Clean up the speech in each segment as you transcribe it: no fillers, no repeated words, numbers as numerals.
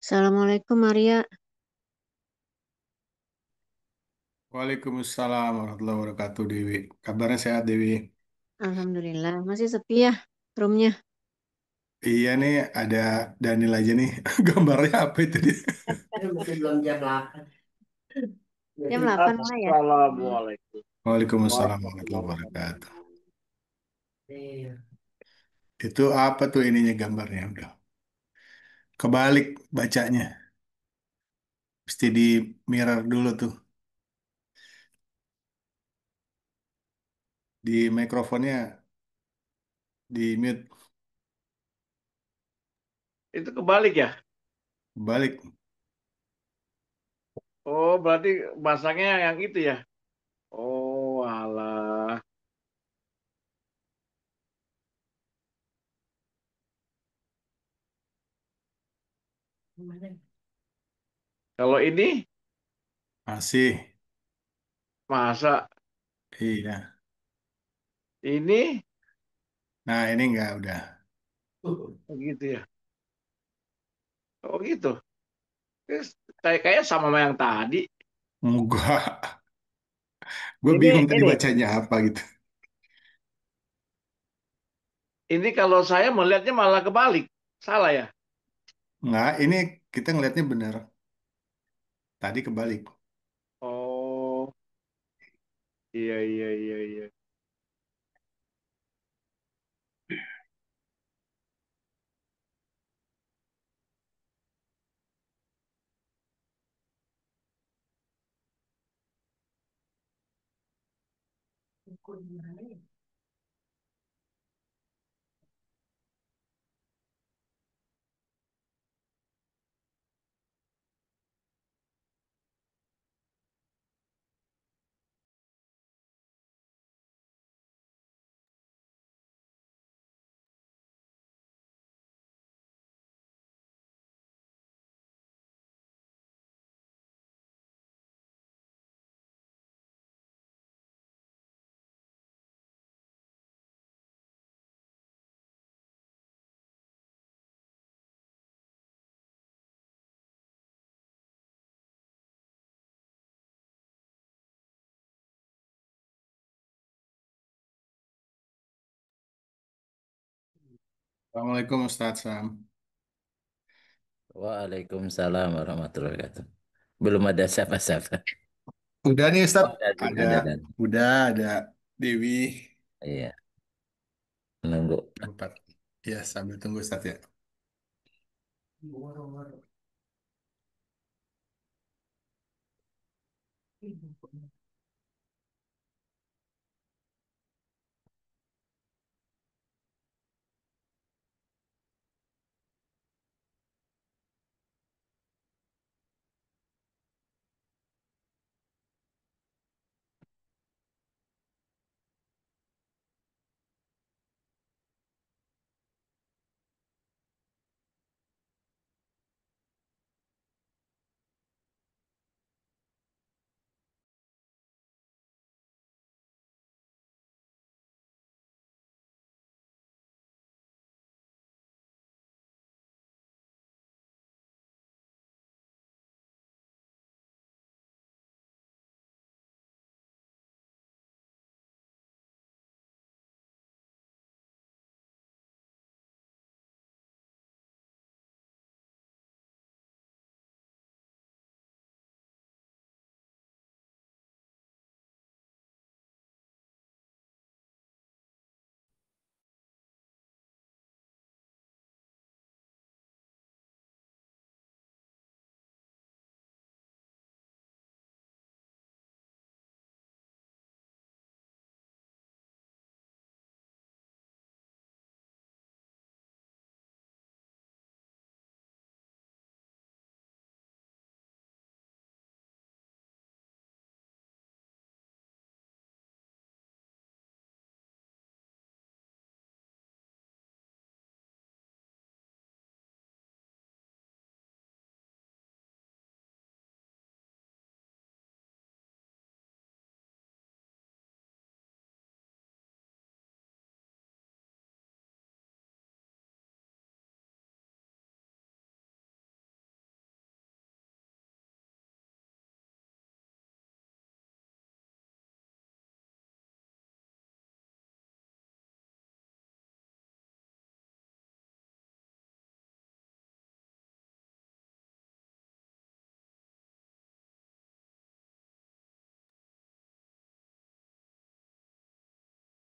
Assalamualaikum Maria. Waalaikumsalam warahmatullahi wabarakatuh Dewi. Kabarnya sehat Dewi? Alhamdulillah. Masih sepi ya roomnya. Iya nih ada Daniel aja nih. Gambarnya apa itu dia? Masih belum jam 8. Jam Jadi 8 mulai ya? Assalamualaikum Waalaikumsalam warahmatullahi warahmatullahi wabarakatuh. wabarakatuh. Iya. Itu apa tuh ininya gambarnya udah. Kebalik bacanya. Mesti di mirror dulu tuh. Di mikrofonnya di mute. Itu kebalik ya? Balik. Oh, berarti masangnya yang itu ya? Oh, alah. Kalau ini, Masih. masa Iya. ini Nah ini enggak udah. gitu ya? Oh gitu. Terus kayak sama sama yang tadi. Enggak. Gue bingung Ini, tadi ini, bacanya apa gitu. ini kalau saya melihatnya malah kebalik. Salah ya? Enggak, ini kita ngelihatnya bener. Tadi kebalik. Oh, iya, iya, iya, iya. Assalamualaikum Ustadz Sam. Waalaikumsalam warahmatullahi wabarakatuh. Belum ada siapa-siapa. Udah nih Oh, Ustadz. ada, Ada, ada, dan. udah ada Dewi. Iya, menunggu. Empat. Ya, sambil tunggu Ustadz ya.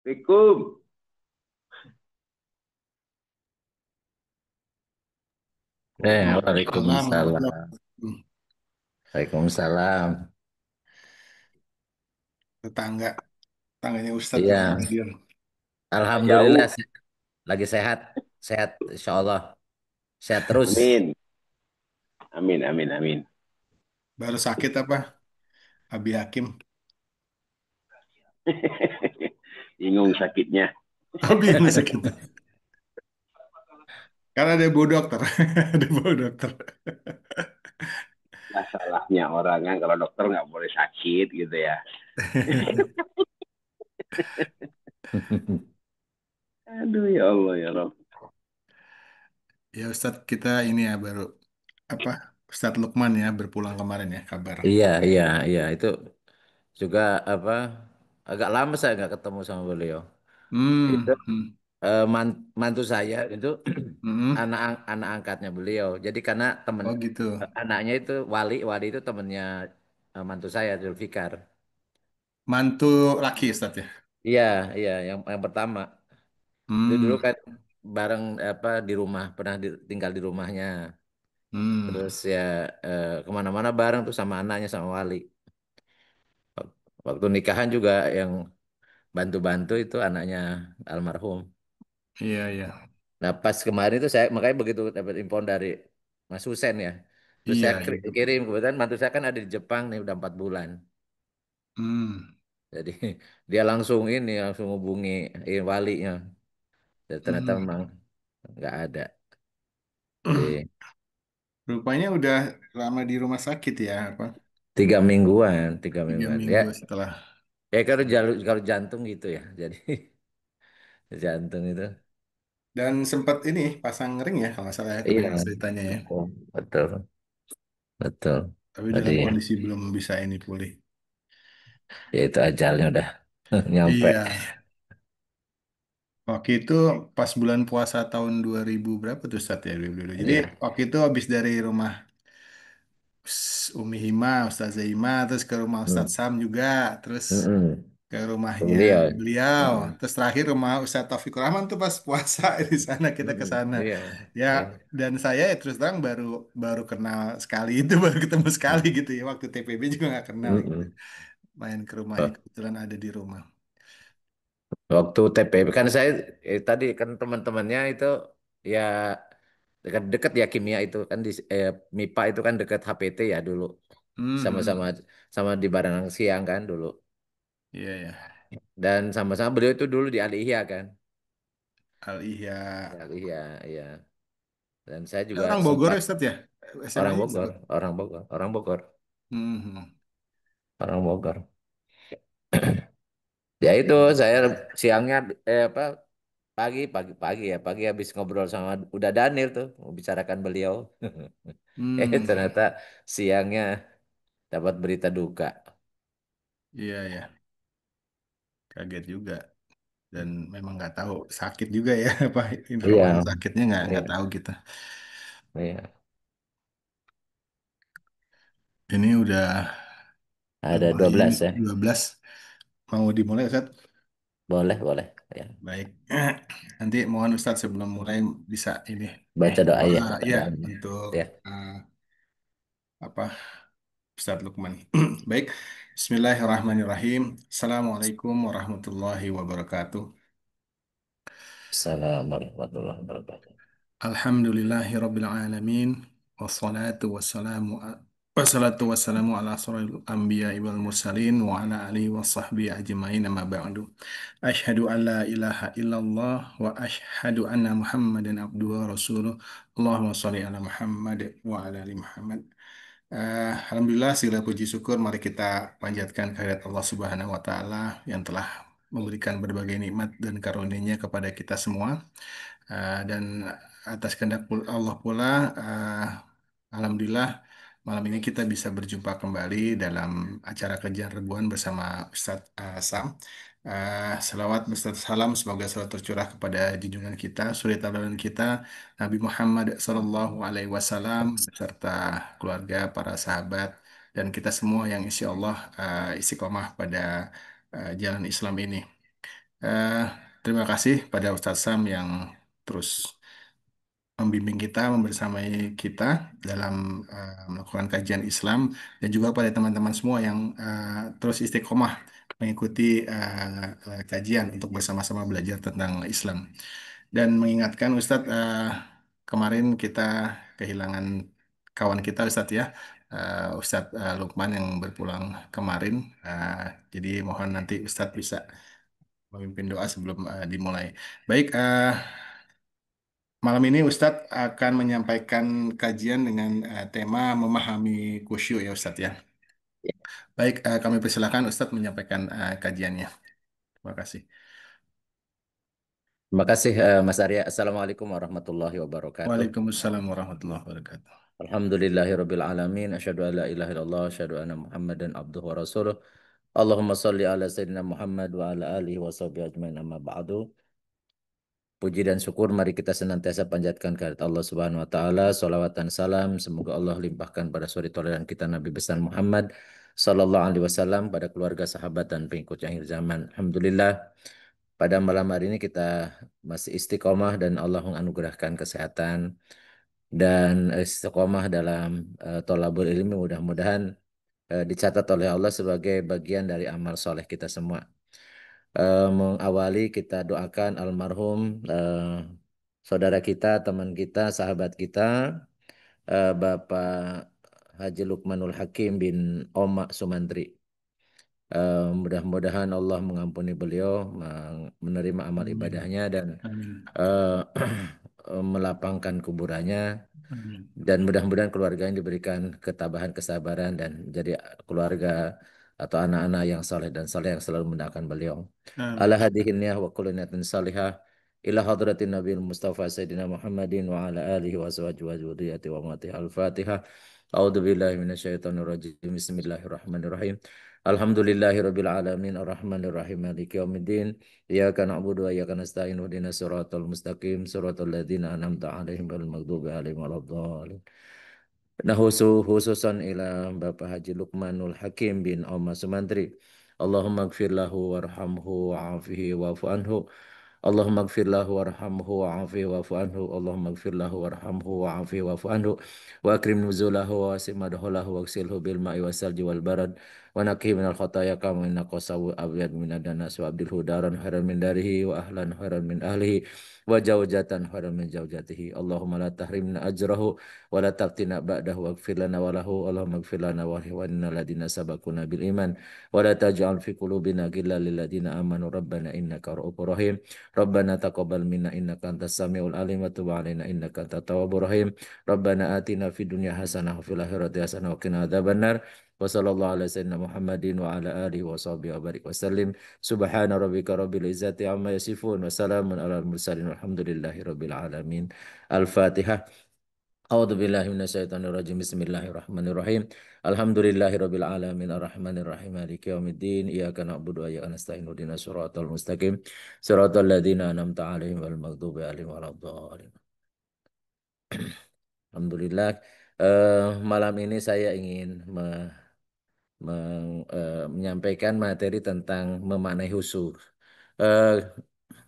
Assalamualaikum. Waalaikumsalam warahmatullahi Waalaikumsalam. wabarakatuh. Waalaikumsalam. Tetangga, tetangganya Ustadz nih Iya, hadir. Nggak Alhamdulillah jauh. lagi sehat, sehat, Insya Allah, sehat terus. Amin. Amin, amin, amin. Baru sakit apa? Abi Hakim. Bingung sakitnya. Abi yang sakit. Karena ada bu dokter. Ada bu dokter. Lah salahnya orang kan kalau dokter nggak boleh sakit gitu ya. Aduh ya Allah ya Rob. Ya Ustadz kita ini ya baru apa? Ustadz Lukman ya berpulang kemarin ya kabar. Iya, iya, iya, itu juga apa? Agak lama saya nggak ketemu sama beliau. Itu Hmm. mantu saya itu Hmm. anak angkatnya beliau. Jadi karena temen Oh gitu. anaknya itu Wali itu temennya mantu saya Zulfikar. Mantu laki Ustadz ya. Iya, iya, yang pertama. Itu dulu Hmm. kan bareng apa di rumah, pernah tinggal di rumahnya. Hmm. Terus ya kemana-mana bareng tuh sama anaknya sama Wali. Waktu nikahan juga yang bantu-bantu itu anaknya almarhum. Iya iya. Nah pas kemarin itu saya makanya begitu dapat info dari Mas Husen ya. Terus saya Iya iya. kirim kebetulan mantu saya kan ada di Jepang nih udah 4 bulan. Hmm. Jadi dia langsung hubungi walinya. Dan ternyata Hmm. memang nggak ada. Jadi Rupanya udah lama di rumah sakit ya apa? 3 mingguan, tiga Tiga mingguan. Ya, minggu setelah. ya kalau jantung gitu ya. Jadi jantung itu. Dan sempat ini pasang ring ya kalau nggak salah ya Iya, kedengar ceritanya ya. betul, betul, betul. Tapi Tadi dalam kondisi belum bisa ini pulih. ya itu ajalnya udah nyampe. Iya. Waktu itu pas bulan puasa tahun 2000 berapa tuh Ustadz ya dulu. Jadi Iya. waktu itu habis dari rumah Umi Hima, Ustazah Hima, terus ke rumah Ustadz Hmm. Sam juga, terus Mm-mm. ke rumahnya Beliau. beliau, Mm-mm. terus terakhir rumah Ustadz Taufikur Rahman tuh pas puasa di sana kita ke Mm-mm. sana. Iya. Ya Iya. dan saya ya terus terang baru baru kenal sekali itu baru ketemu sekali gitu ya waktu TPB juga nggak kenal gitu. Mm-mm. Main ke rumahnya Oh, kebetulan ada di rumah. waktu TPB kan saya tadi kan teman-temannya itu ya dekat-dekat ya kimia itu kan di MIPA itu kan dekat HPT ya dulu sama-sama Hmm, sama di Baranang Siang kan dulu iya ya. dan sama-sama beliau itu dulu di Aliyah kan Al di Ihya. Aliyah iya dan saya Ya, juga orang Bogor sempat ya Ustadz ya? orang SMA-nya di Bogor Bogor. orang Bogor orang Bogor Hmm. orang Bogor ya itu saya siangnya apa pagi ya pagi habis ngobrol sama udah Daniel tuh membicarakan beliau Hmm. ternyata siangnya dapat berita duka Iya ya, kaget juga dan memang nggak tahu sakit juga ya apa iya informasi sakitnya nggak iya tahu kita. iya Ini udah ada dua lumayan belas ya 12 mau dimulai Ustaz. boleh boleh ya Baik. Nanti mohon Ustaz sebelum mulai bisa ini baca doa doa ya baca ya doa untuk ya apa Ustaz Lukman. Baik. Bismillahirrahmanirrahim. Assalamualaikum warahmatullahi wabarakatuh. Assalamualaikum warahmatullahi wabarakatuh. Alhamdulillahi Rabbil Alamin. Wassalatu wassalamu ala asroril anbiya wal mursalin wa ala alihi wa sahbihi ajma'in amma ba'du. Ashhadu an la ilaha illallah wa ashhadu anna Muhammadan abduhu wa rasuluh. Allahumma sholli ala Muhammad wa ala ali Muhammad. Alhamdulillah segala puji syukur mari kita panjatkan kehadirat Allah Subhanahu wa taala yang telah memberikan berbagai nikmat dan karunia-Nya kepada kita semua. Dan atas kehendak Allah pula, Alhamdulillah malam ini kita bisa berjumpa kembali dalam acara kajian rebuan bersama Ustadz Sam. Salawat beserta salam semoga selalu tercurah kepada junjungan kita, suri tauladan kita, Nabi Muhammad Sallallahu Alaihi Wasallam beserta keluarga, para sahabat, dan kita semua yang insya Allah istiqomah pada jalan Islam ini. Eh, Terima kasih pada Ustadz Sam yang terus membimbing kita, membersamai kita dalam melakukan kajian Islam dan juga pada teman-teman semua yang terus istiqomah mengikuti kajian untuk bersama-sama belajar tentang Islam. Dan mengingatkan Ustadz, kemarin kita kehilangan kawan kita Ustadz ya, Ustadz Lukman yang berpulang kemarin. Eh, jadi mohon nanti Ustadz bisa memimpin doa sebelum dimulai. Baik, malam ini Ustadz akan menyampaikan kajian dengan tema memahami khusyuk ya Ustadz ya. Baik, kami persilakan Ustadz menyampaikan kajiannya. Terima kasih. Terima kasih Mas Arya. Assalamualaikum warahmatullahi wabarakatuh. Waalaikumsalam warahmatullahi wabarakatuh. Alhamdulillahirabbil alamin. Asyhadu an la ilaha illallah, asyhadu anna Muhammadan abduhu wa rasuluh. Allahumma shalli ala sayyidina Muhammad wa ala alihi wa sahbihi ajmain amma ba'du. Puji dan syukur mari kita senantiasa panjatkan kehadirat Allah Subhanahu wa taala. Shalawat dan salam semoga Allah limpahkan pada suri toleran kita Nabi besar Muhammad sallallahu alaihi wasallam, pada keluarga, sahabat dan pengikut akhir zaman. Alhamdulillah pada malam hari ini kita masih istiqomah dan Allah menganugerahkan kesehatan dan istiqomah dalam thalabul ilmi, mudah-mudahan dicatat oleh Allah sebagai bagian dari amal soleh kita semua. Mengawali kita doakan almarhum saudara kita, teman kita, sahabat kita, Bapak Haji Lukmanul Hakim bin Oma Sumantri. Mudah-mudahan Allah mengampuni beliau, menerima amal Amin. ibadahnya dan Amin. melapangkan kuburannya. Amin. Dan mudah-mudahan keluarganya diberikan ketabahan, kesabaran dan jadi keluarga atau anak-anak yang saleh dan saleh yang selalu mendoakan beliau. Amin. Ala hadihinnya wa kullu niyatin salihah ila hadratin Nabi Mustafa Sayyidina Muhammadin wa ala alihi wa sahbihi wa dzurriyyati wa ummatihi al-Fatihah. A'udzu billahi minasyaitonir rajim. Bismillahirrahmanirrahim. Alhamdulillahirabbil alamin arrahmanir rahim maliki yaumiddin. Iyyaka na'budu wa iyyaka nasta'in ihdinas siratal mustaqim siratal ladzina an'amta 'alaihim ghairil maghdubi 'alaihim waladdallin. Nah, khususan ila Bapak Haji Lukmanul Hakim bin Oma Sumantri. Allahumma gfir lahu warhamhu wa'afihi wa'fu anhu. Allahumma gfir lahu warhamhu wa'afihi wa'fu anhu. Allahumma gfir lahu warhamhu wa'afihi wa'fu anhu. Wa akrim nuzulahu wa wasi' madkhalahu wa ghsilhu bil ma'i wasalji wal barad. Wa naqih minal khotaya kama innaka sawu abyad minad danas wa abdilhu daran khairan min darihi wa ahlan khairan min ahlihi wa zawjatan khairan min zawjatihi. Allahumma la tahrimna ajrahu wa la taftina ba'dahu waghfir lana wa lahu. Allahumma ighfir lana wa ihwanina ladina sabaquna bil iman wa la taj'al fi qulubina ghillan lil ladina amanu rabbana innaka ra'ufur rahim. Rabbana taqabbal minna innaka antas samiul alim wa tub 'alaina innaka antat tawwabur rahim. Rabbana atina fid dunya hasanah wa fil akhirati hasanah wa qina adzabannar. Wa sallallahu ala sayyidina Muhammadin wa ala alihi wa sahbihi wa barik wa sallim. Subhana rabbika rabbil izzati amma yasifun wa salamun alal mursalin walhamdulillahi rabbil alamin. Al-Fatihah. A'udzu billahi minasyaitonir rajim. Bismillahirrahmanirrahim. Alhamdulillahirabbil alamin arrahmanir rahim maliki yaumiddin. Iyyaka na'budu wa iyyaka nasta'in ihdinas siratal mustaqim siratal ladzina an'amta 'alaihim ghairil maghdubi 'alaihim waladdallin. Alhamdulillah, malam ini saya ingin menyampaikan materi tentang memaknai husu. Eh,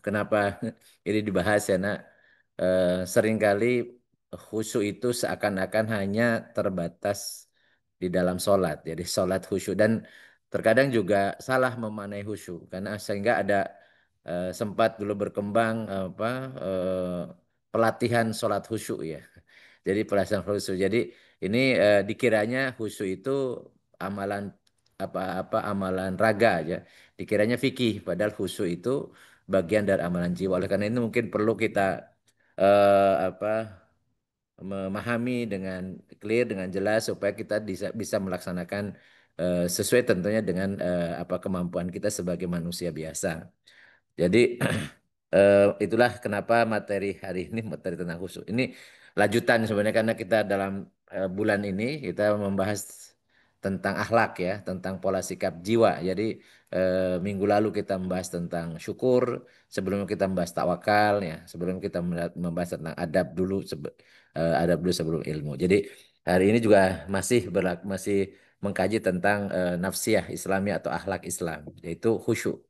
Kenapa ini dibahas ya, Nak? Seringkali khusyuk itu seakan-akan hanya terbatas di dalam sholat, jadi sholat khusyuk, dan terkadang juga salah memaknai khusyuk karena sehingga ada sempat dulu berkembang pelatihan sholat khusyuk ya. Jadi pelatihan khusyuk. Jadi ini dikiranya khusyuk itu amalan apa amalan raga aja. Dikiranya fikih, padahal khusyuk itu bagian dari amalan jiwa. Oleh karena itu mungkin perlu kita apa memahami dengan clear, dengan jelas supaya kita bisa melaksanakan sesuai tentunya dengan apa kemampuan kita sebagai manusia biasa. Jadi itulah kenapa materi hari ini materi tentang khusyuk. Ini lanjutan sebenarnya karena kita dalam bulan ini kita membahas tentang akhlak ya, tentang pola sikap jiwa. Jadi minggu lalu kita membahas tentang syukur, sebelum kita membahas tawakal ya, sebelum kita membahas tentang adab dulu sebelum ilmu. Jadi hari ini juga masih mengkaji tentang nafsiyah Islami atau akhlak Islam, yaitu khusyuk.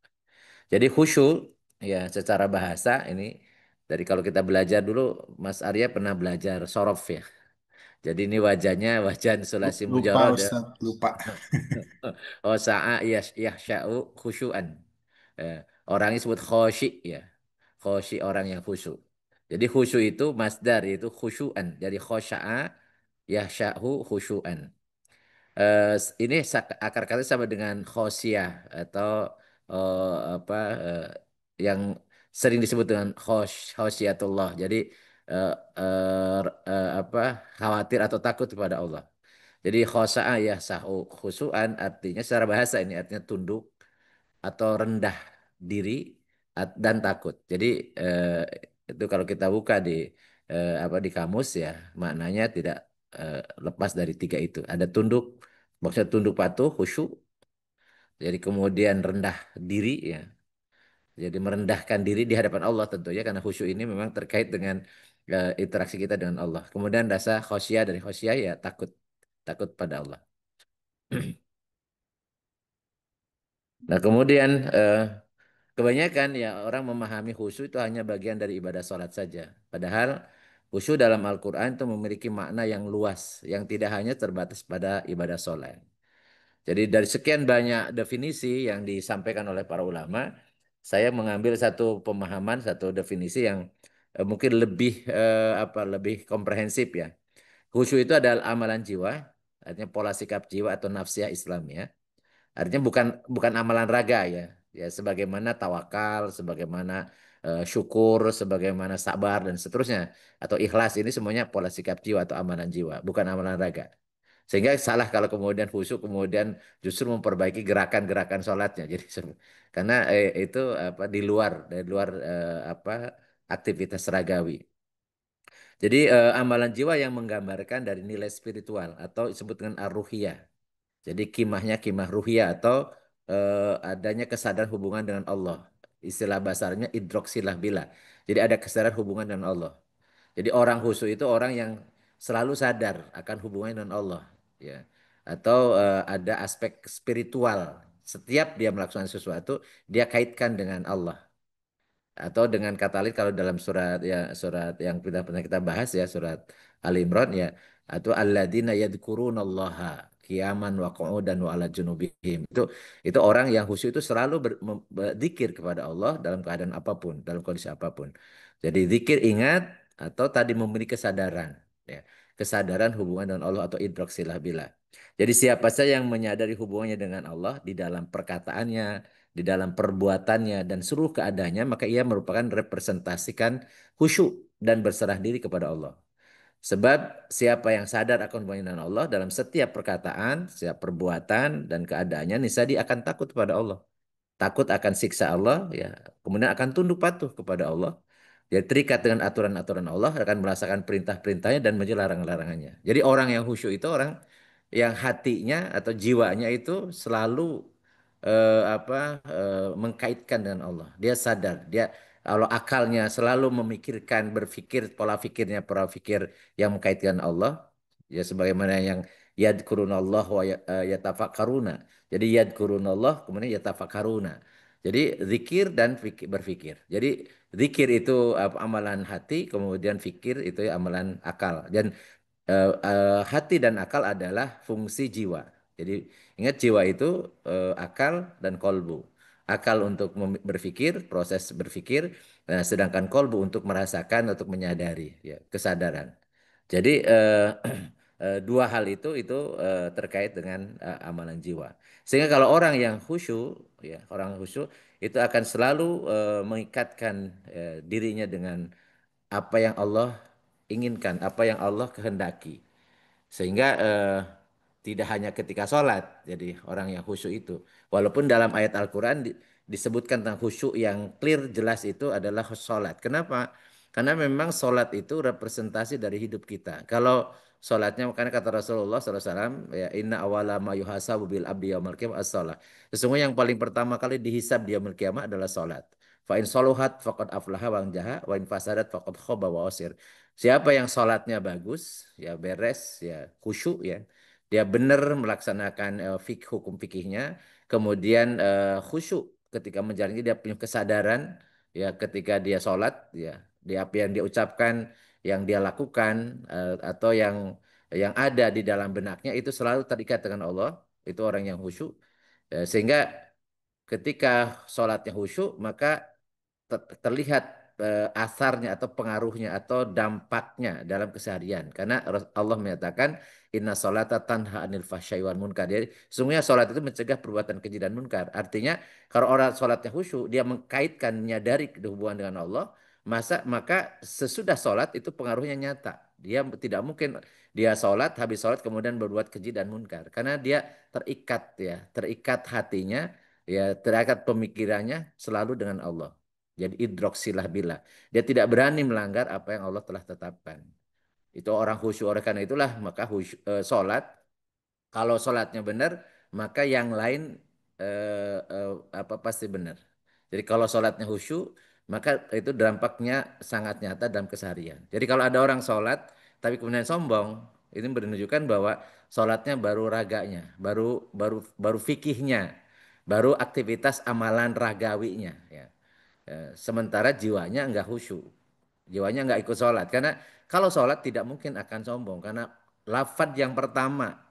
Jadi khusyuk Ya, secara bahasa ini dari kalau kita belajar dulu, Mas Arya pernah belajar sorof ya. Jadi ini wajahnya wajah sulasi Lupa mujarad ya. Ustaz, lupa. Oh sa'a yahsya'u khusyu'an. Eh, Orangnya disebut khosyi ya. Khosyi orang yang khusyuk. Jadi khusyuk itu masdar itu khusyu'an. Jadi khosya'a yahsya'u khusyu'an. Ini akar kata sama dengan khosyah atau apa yang sering disebut dengan khosyatullah. Jadi eh, apa khawatir atau takut kepada Allah. Jadi khosa'a ya sahu khusuan artinya secara bahasa ini artinya tunduk atau rendah diri dan takut. Jadi itu kalau kita buka di apa di kamus ya maknanya tidak eh, lepas dari tiga itu. Ada tunduk, maksudnya tunduk patuh, khusyuk. Jadi kemudian rendah diri ya. Jadi merendahkan diri di hadapan Allah tentunya karena khusyuk ini memang terkait dengan interaksi kita dengan Allah. Kemudian rasa khosyah dari khosyah ya takut, takut pada Allah. Nah, kemudian kebanyakan ya orang memahami khusyuk itu hanya bagian dari ibadah sholat saja. Padahal khusyuk dalam Al-Quran itu memiliki makna yang luas, yang tidak hanya terbatas pada ibadah sholat. Jadi dari sekian banyak definisi yang disampaikan oleh para ulama, saya mengambil satu pemahaman, satu definisi yang mungkin lebih lebih komprehensif ya. Khusyuk itu adalah amalan jiwa, artinya pola sikap jiwa atau nafsiyah Islam ya. Artinya bukan bukan amalan raga ya. Ya sebagaimana tawakal, sebagaimana syukur, sebagaimana sabar dan seterusnya atau ikhlas ini semuanya pola sikap jiwa atau amalan jiwa, bukan amalan raga. Sehingga salah kalau kemudian khusyuk kemudian justru memperbaiki gerakan-gerakan sholatnya. Jadi karena itu apa di luar dari luar apa aktivitas ragawi. Jadi amalan jiwa yang menggambarkan dari nilai spiritual atau disebut dengan ar-ruhiyah. Jadi kimahnya kimah ruhiyah atau adanya kesadaran hubungan dengan Allah. Istilah bahasanya idroksilah bila. Jadi ada kesadaran hubungan dengan Allah. Jadi orang khusyuk itu orang yang selalu sadar akan hubungannya dengan Allah. Ya. Atau ada aspek spiritual. Setiap dia melakukan sesuatu, dia kaitkan dengan Allah. Atau dengan kata lain kalau dalam surat ya surat yang pernah kita bahas ya surat Al Imran ya atau alladzina yadhkurunallaha qiyaman wa qu'udan wa ala junubihim itu orang yang khusyuk itu selalu berzikir kepada Allah dalam keadaan apapun dalam kondisi apapun jadi zikir ingat atau tadi memiliki kesadaran ya kesadaran hubungan dengan Allah atau idrak silah bila jadi siapa saja yang menyadari hubungannya dengan Allah di dalam perkataannya di dalam perbuatannya dan seluruh keadaannya, maka ia merupakan representasikan khusyuk dan berserah diri kepada Allah. Sebab siapa yang sadar akan hubungannya dengan Allah dalam setiap perkataan, setiap perbuatan dan keadaannya, niscaya dia akan takut kepada Allah. Takut akan siksa Allah, ya, kemudian akan tunduk patuh kepada Allah. Dia terikat dengan aturan-aturan Allah, akan merasakan perintah-perintahnya dan menjelarang larangannya. Jadi orang yang khusyuk itu orang yang hatinya atau jiwanya itu selalu mengkaitkan dengan Allah. Dia sadar, dia kalau akalnya selalu memikirkan, berpikir pola pikir yang mengkaitkan Allah, ya sebagaimana yang yadkurunallah wa yatafakkaruna. Jadi yadkurunallah kemudian yatafakkaruna. Jadi zikir dan berpikir. Jadi zikir itu amalan hati, kemudian fikir itu amalan akal. Dan hati dan akal adalah fungsi jiwa. Jadi ingat jiwa itu akal dan kolbu. Akal untuk berpikir, proses berpikir, sedangkan kolbu untuk merasakan, untuk menyadari, ya, kesadaran. Jadi dua hal itu terkait dengan amalan jiwa. Sehingga kalau orang yang khusyuk, ya orang khusyuk itu akan selalu mengikatkan dirinya dengan apa yang Allah inginkan, apa yang Allah kehendaki. Sehingga tidak hanya ketika sholat, jadi orang yang khusyuk itu. Walaupun dalam ayat Al-Quran disebutkan tentang khusyuk yang clear, jelas itu adalah sholat. Kenapa? Karena memang sholat itu representasi dari hidup kita. Kalau sholatnya, makanya kata Rasulullah SAW, ya, inna awala ma yuhasabu bil abdi yaumil qiyamah as-sholat. Sesungguhnya yang paling pertama kali dihisab di yaumil qiyamah adalah sholat. Fa in soluhat faqad aflaha wa anjaha wa in fasadat faqad khaba wa wasir. Siapa yang sholatnya bagus, ya beres, ya khusyuk ya, dia benar melaksanakan hukum fikihnya, kemudian khusyuk ketika menjalannya dia punya kesadaran ya ketika dia sholat ya dia apa yang dia ucapkan, yang dia lakukan atau yang ada di dalam benaknya itu selalu terikat dengan Allah, itu orang yang khusyuk. Sehingga ketika sholatnya khusyuk maka terlihat asarnya atau pengaruhnya atau dampaknya dalam keseharian. Karena Allah menyatakan inna sholata tanha anil fahsyai wal munkar. Jadi sesungguhnya sholat itu mencegah perbuatan keji dan munkar. Artinya kalau orang sholatnya khusyuk, dia mengkaitkan, menyadari hubungan dengan Allah, maka sesudah sholat itu pengaruhnya nyata. Dia tidak mungkin dia sholat, habis sholat kemudian berbuat keji dan munkar. Karena dia terikat ya, terikat hatinya, ya terikat pemikirannya selalu dengan Allah. Jadi idroksilah bila. Dia tidak berani melanggar apa yang Allah telah tetapkan. Itu orang khusyuk. Oleh karena itulah maka sholat, kalau sholatnya benar, maka yang lain apa pasti benar. Jadi kalau sholatnya khusyuk, maka itu dampaknya sangat nyata dalam keseharian. Jadi kalau ada orang sholat, tapi kemudian sombong, ini menunjukkan bahwa sholatnya baru raganya, baru fikihnya, baru aktivitas amalan ragawinya. Ya. Sementara jiwanya enggak khusyuk, jiwanya enggak ikut sholat. Karena kalau sholat tidak mungkin akan sombong, karena lafaz yang pertama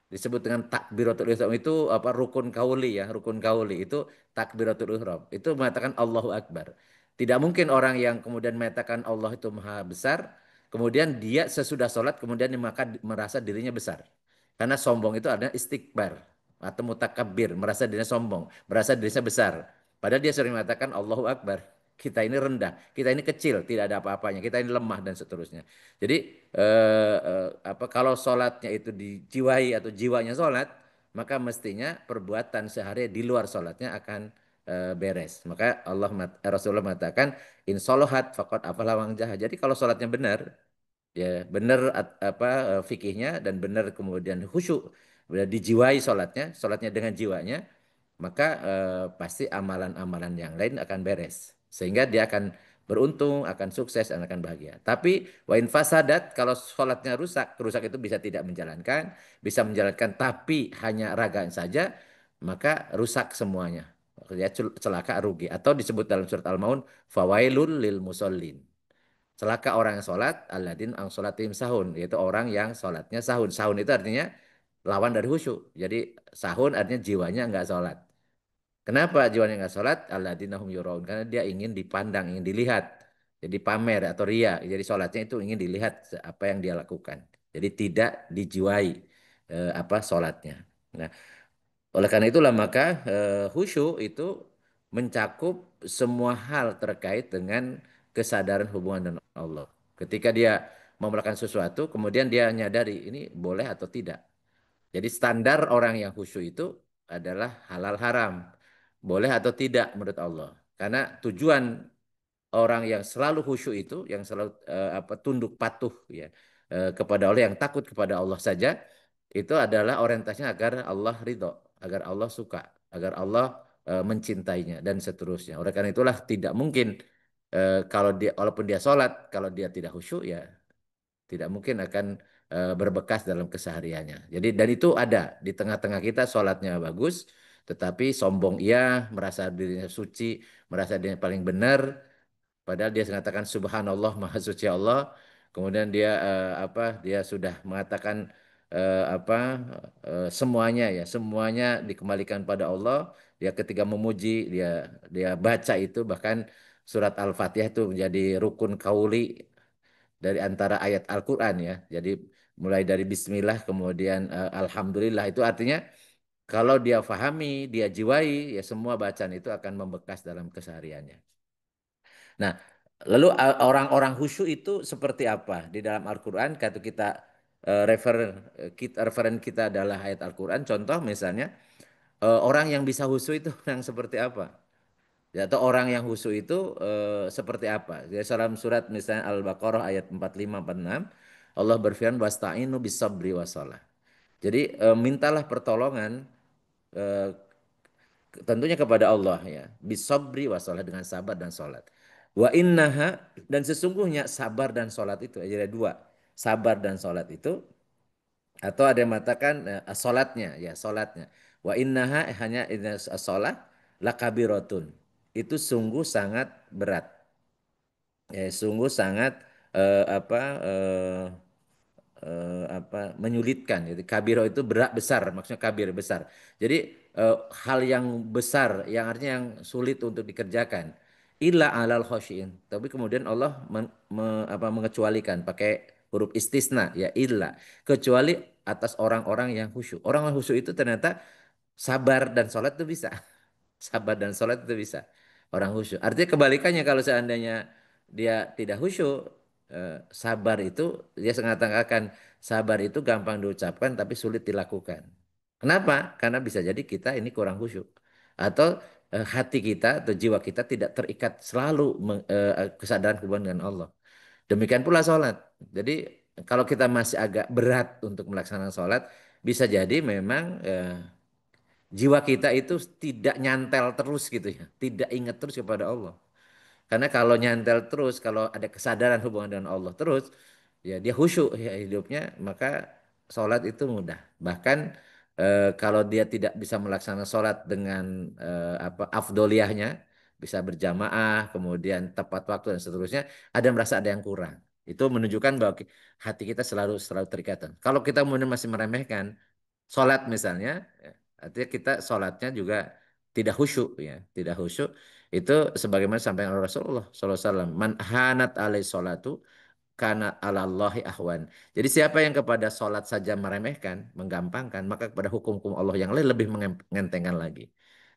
disebut dengan takbiratul ihram itu apa rukun kauli ya, rukun kauli itu takbiratul ihram. Itu mengatakan Allahu Akbar. Tidak mungkin orang yang kemudian mengatakan Allah itu maha besar, kemudian dia sesudah sholat kemudian maka merasa dirinya besar. Karena sombong itu adalah istikbar atau mutakabbir, merasa dirinya sombong, merasa dirinya besar. Padahal dia sering mengatakan Allahu Akbar. Kita ini rendah, kita ini kecil, tidak ada apa-apanya, kita ini lemah dan seterusnya. Jadi apa kalau sholatnya itu dijiwai atau jiwanya sholat, maka mestinya perbuatan sehari di luar sholatnya akan beres. Maka Rasulullah mengatakan insolohat fakot afalah wang jahat. Jadi kalau sholatnya benar, ya benar apa fikihnya dan benar kemudian khusyuk, benar dijiwai sholatnya dengan jiwanya, maka pasti amalan-amalan yang lain akan beres. Sehingga dia akan beruntung, akan sukses, dan akan bahagia. Tapi wa in fasadat, kalau sholatnya rusak, rusak itu bisa tidak menjalankan, bisa menjalankan tapi hanya ragaan saja, maka rusak semuanya. Ya, celaka rugi. Atau disebut dalam surat Al-Maun, fawailul lil musallin. Celaka orang yang sholat, alladzin ang sholatim sahun, yaitu orang yang sholatnya sahun. Sahun itu artinya lawan dari khusyuk. Jadi sahun artinya jiwanya enggak sholat. Kenapa jiwanya enggak sholat? Alladzina hum yuraun. Karena dia ingin dipandang, ingin dilihat. Jadi pamer atau ria. Jadi sholatnya itu ingin dilihat apa yang dia lakukan. Jadi tidak dijiwai apa sholatnya. Nah, oleh karena itulah maka khusyuk itu mencakup semua hal terkait dengan kesadaran hubungan dengan Allah. Ketika dia mau melakukan sesuatu, kemudian dia nyadari ini boleh atau tidak. Jadi standar orang yang khusyuk itu adalah halal haram, boleh atau tidak menurut Allah. Karena tujuan orang yang selalu khusyuk itu, yang selalu apa tunduk patuh ya kepada Allah, yang takut kepada Allah saja, itu adalah orientasinya agar Allah ridho, agar Allah suka, agar Allah mencintainya dan seterusnya. Oleh karena itulah tidak mungkin kalau dia, walaupun dia sholat, kalau dia tidak khusyuk ya tidak mungkin akan berbekas dalam kesehariannya. Jadi dan itu ada di tengah-tengah kita sholatnya bagus, tetapi sombong ia, merasa dirinya suci, merasa dirinya paling benar, padahal dia mengatakan Subhanallah Maha Suci Allah. Kemudian dia apa? Dia sudah mengatakan apa? Semuanya ya, semuanya dikembalikan pada Allah. Dia ketika memuji, dia baca itu bahkan surat Al-Fatihah itu menjadi rukun kauli dari antara ayat Al-Qur'an ya. Jadi mulai dari bismillah kemudian alhamdulillah itu artinya kalau dia fahami, dia jiwai, ya semua bacaan itu akan membekas dalam kesehariannya. Nah, lalu orang-orang khusyuk itu seperti apa di dalam Al-Qur'an? Kata kita referen kita adalah ayat Al-Qur'an. Contoh misalnya orang yang bisa khusyuk itu yang seperti apa? Ya, atau orang yang khusyuk itu seperti apa? Di dalam surat misalnya Al-Baqarah ayat 45 46 Allah berfirman wasta'inu bisabri wasalah. Jadi mintalah pertolongan eh, tentunya kepada Allah ya. Bisabri wasalah dengan sabar dan sholat. Wa innaha dan sesungguhnya sabar dan sholat itu ada dua. Sabar dan sholat itu atau ada yang mengatakan sholatnya ya sholatnya. Wa innaha hanya sholat lakabiratun. itu sungguh sangat berat. Ya, sungguh sangat menyulitkan. Jadi kabiro itu berat besar, maksudnya kabir besar. Jadi hal yang besar, yang artinya yang sulit untuk dikerjakan. Illa alal khosyin. Tapi kemudian Allah mengecualikan pakai huruf istisna ya illa, kecuali atas orang-orang yang khusyuk. Orang yang khusyuk itu ternyata sabar dan sholat itu bisa. Sabar dan sholat itu bisa. Orang khusyuk. Artinya kebalikannya kalau seandainya dia tidak khusyuk, sabar itu dia mengatakan sabar itu gampang diucapkan tapi sulit dilakukan. Kenapa? Karena bisa jadi kita ini kurang khusyuk. Atau hati kita atau jiwa kita tidak terikat selalu kesadaran hubungan dengan Allah. Demikian pula sholat. Jadi kalau kita masih agak berat untuk melaksanakan sholat, bisa jadi memang jiwa kita itu tidak nyantel terus gitu ya, tidak ingat terus kepada Allah. Karena kalau nyantel terus, kalau ada kesadaran hubungan dengan Allah terus, ya dia khusyuk ya hidupnya, maka sholat itu mudah. Bahkan kalau dia tidak bisa melaksanakan sholat dengan afdoliyahnya, bisa berjamaah, kemudian tepat waktu dan seterusnya, ada merasa ada yang kurang. Itu menunjukkan bahwa hati kita selalu selalu terikatan. Kalau kita kemudian masih meremehkan, sholat misalnya, ya, artinya kita sholatnya juga tidak khusyuk ya, tidak khusyuk itu sebagaimana sampaikan oleh Rasulullah SAW. Man hanat alai sholatu kana ala Allahi ahwan. Jadi siapa yang kepada sholat saja meremehkan, menggampangkan, maka kepada hukum-hukum Allah yang lain lebih mengentengkan lagi.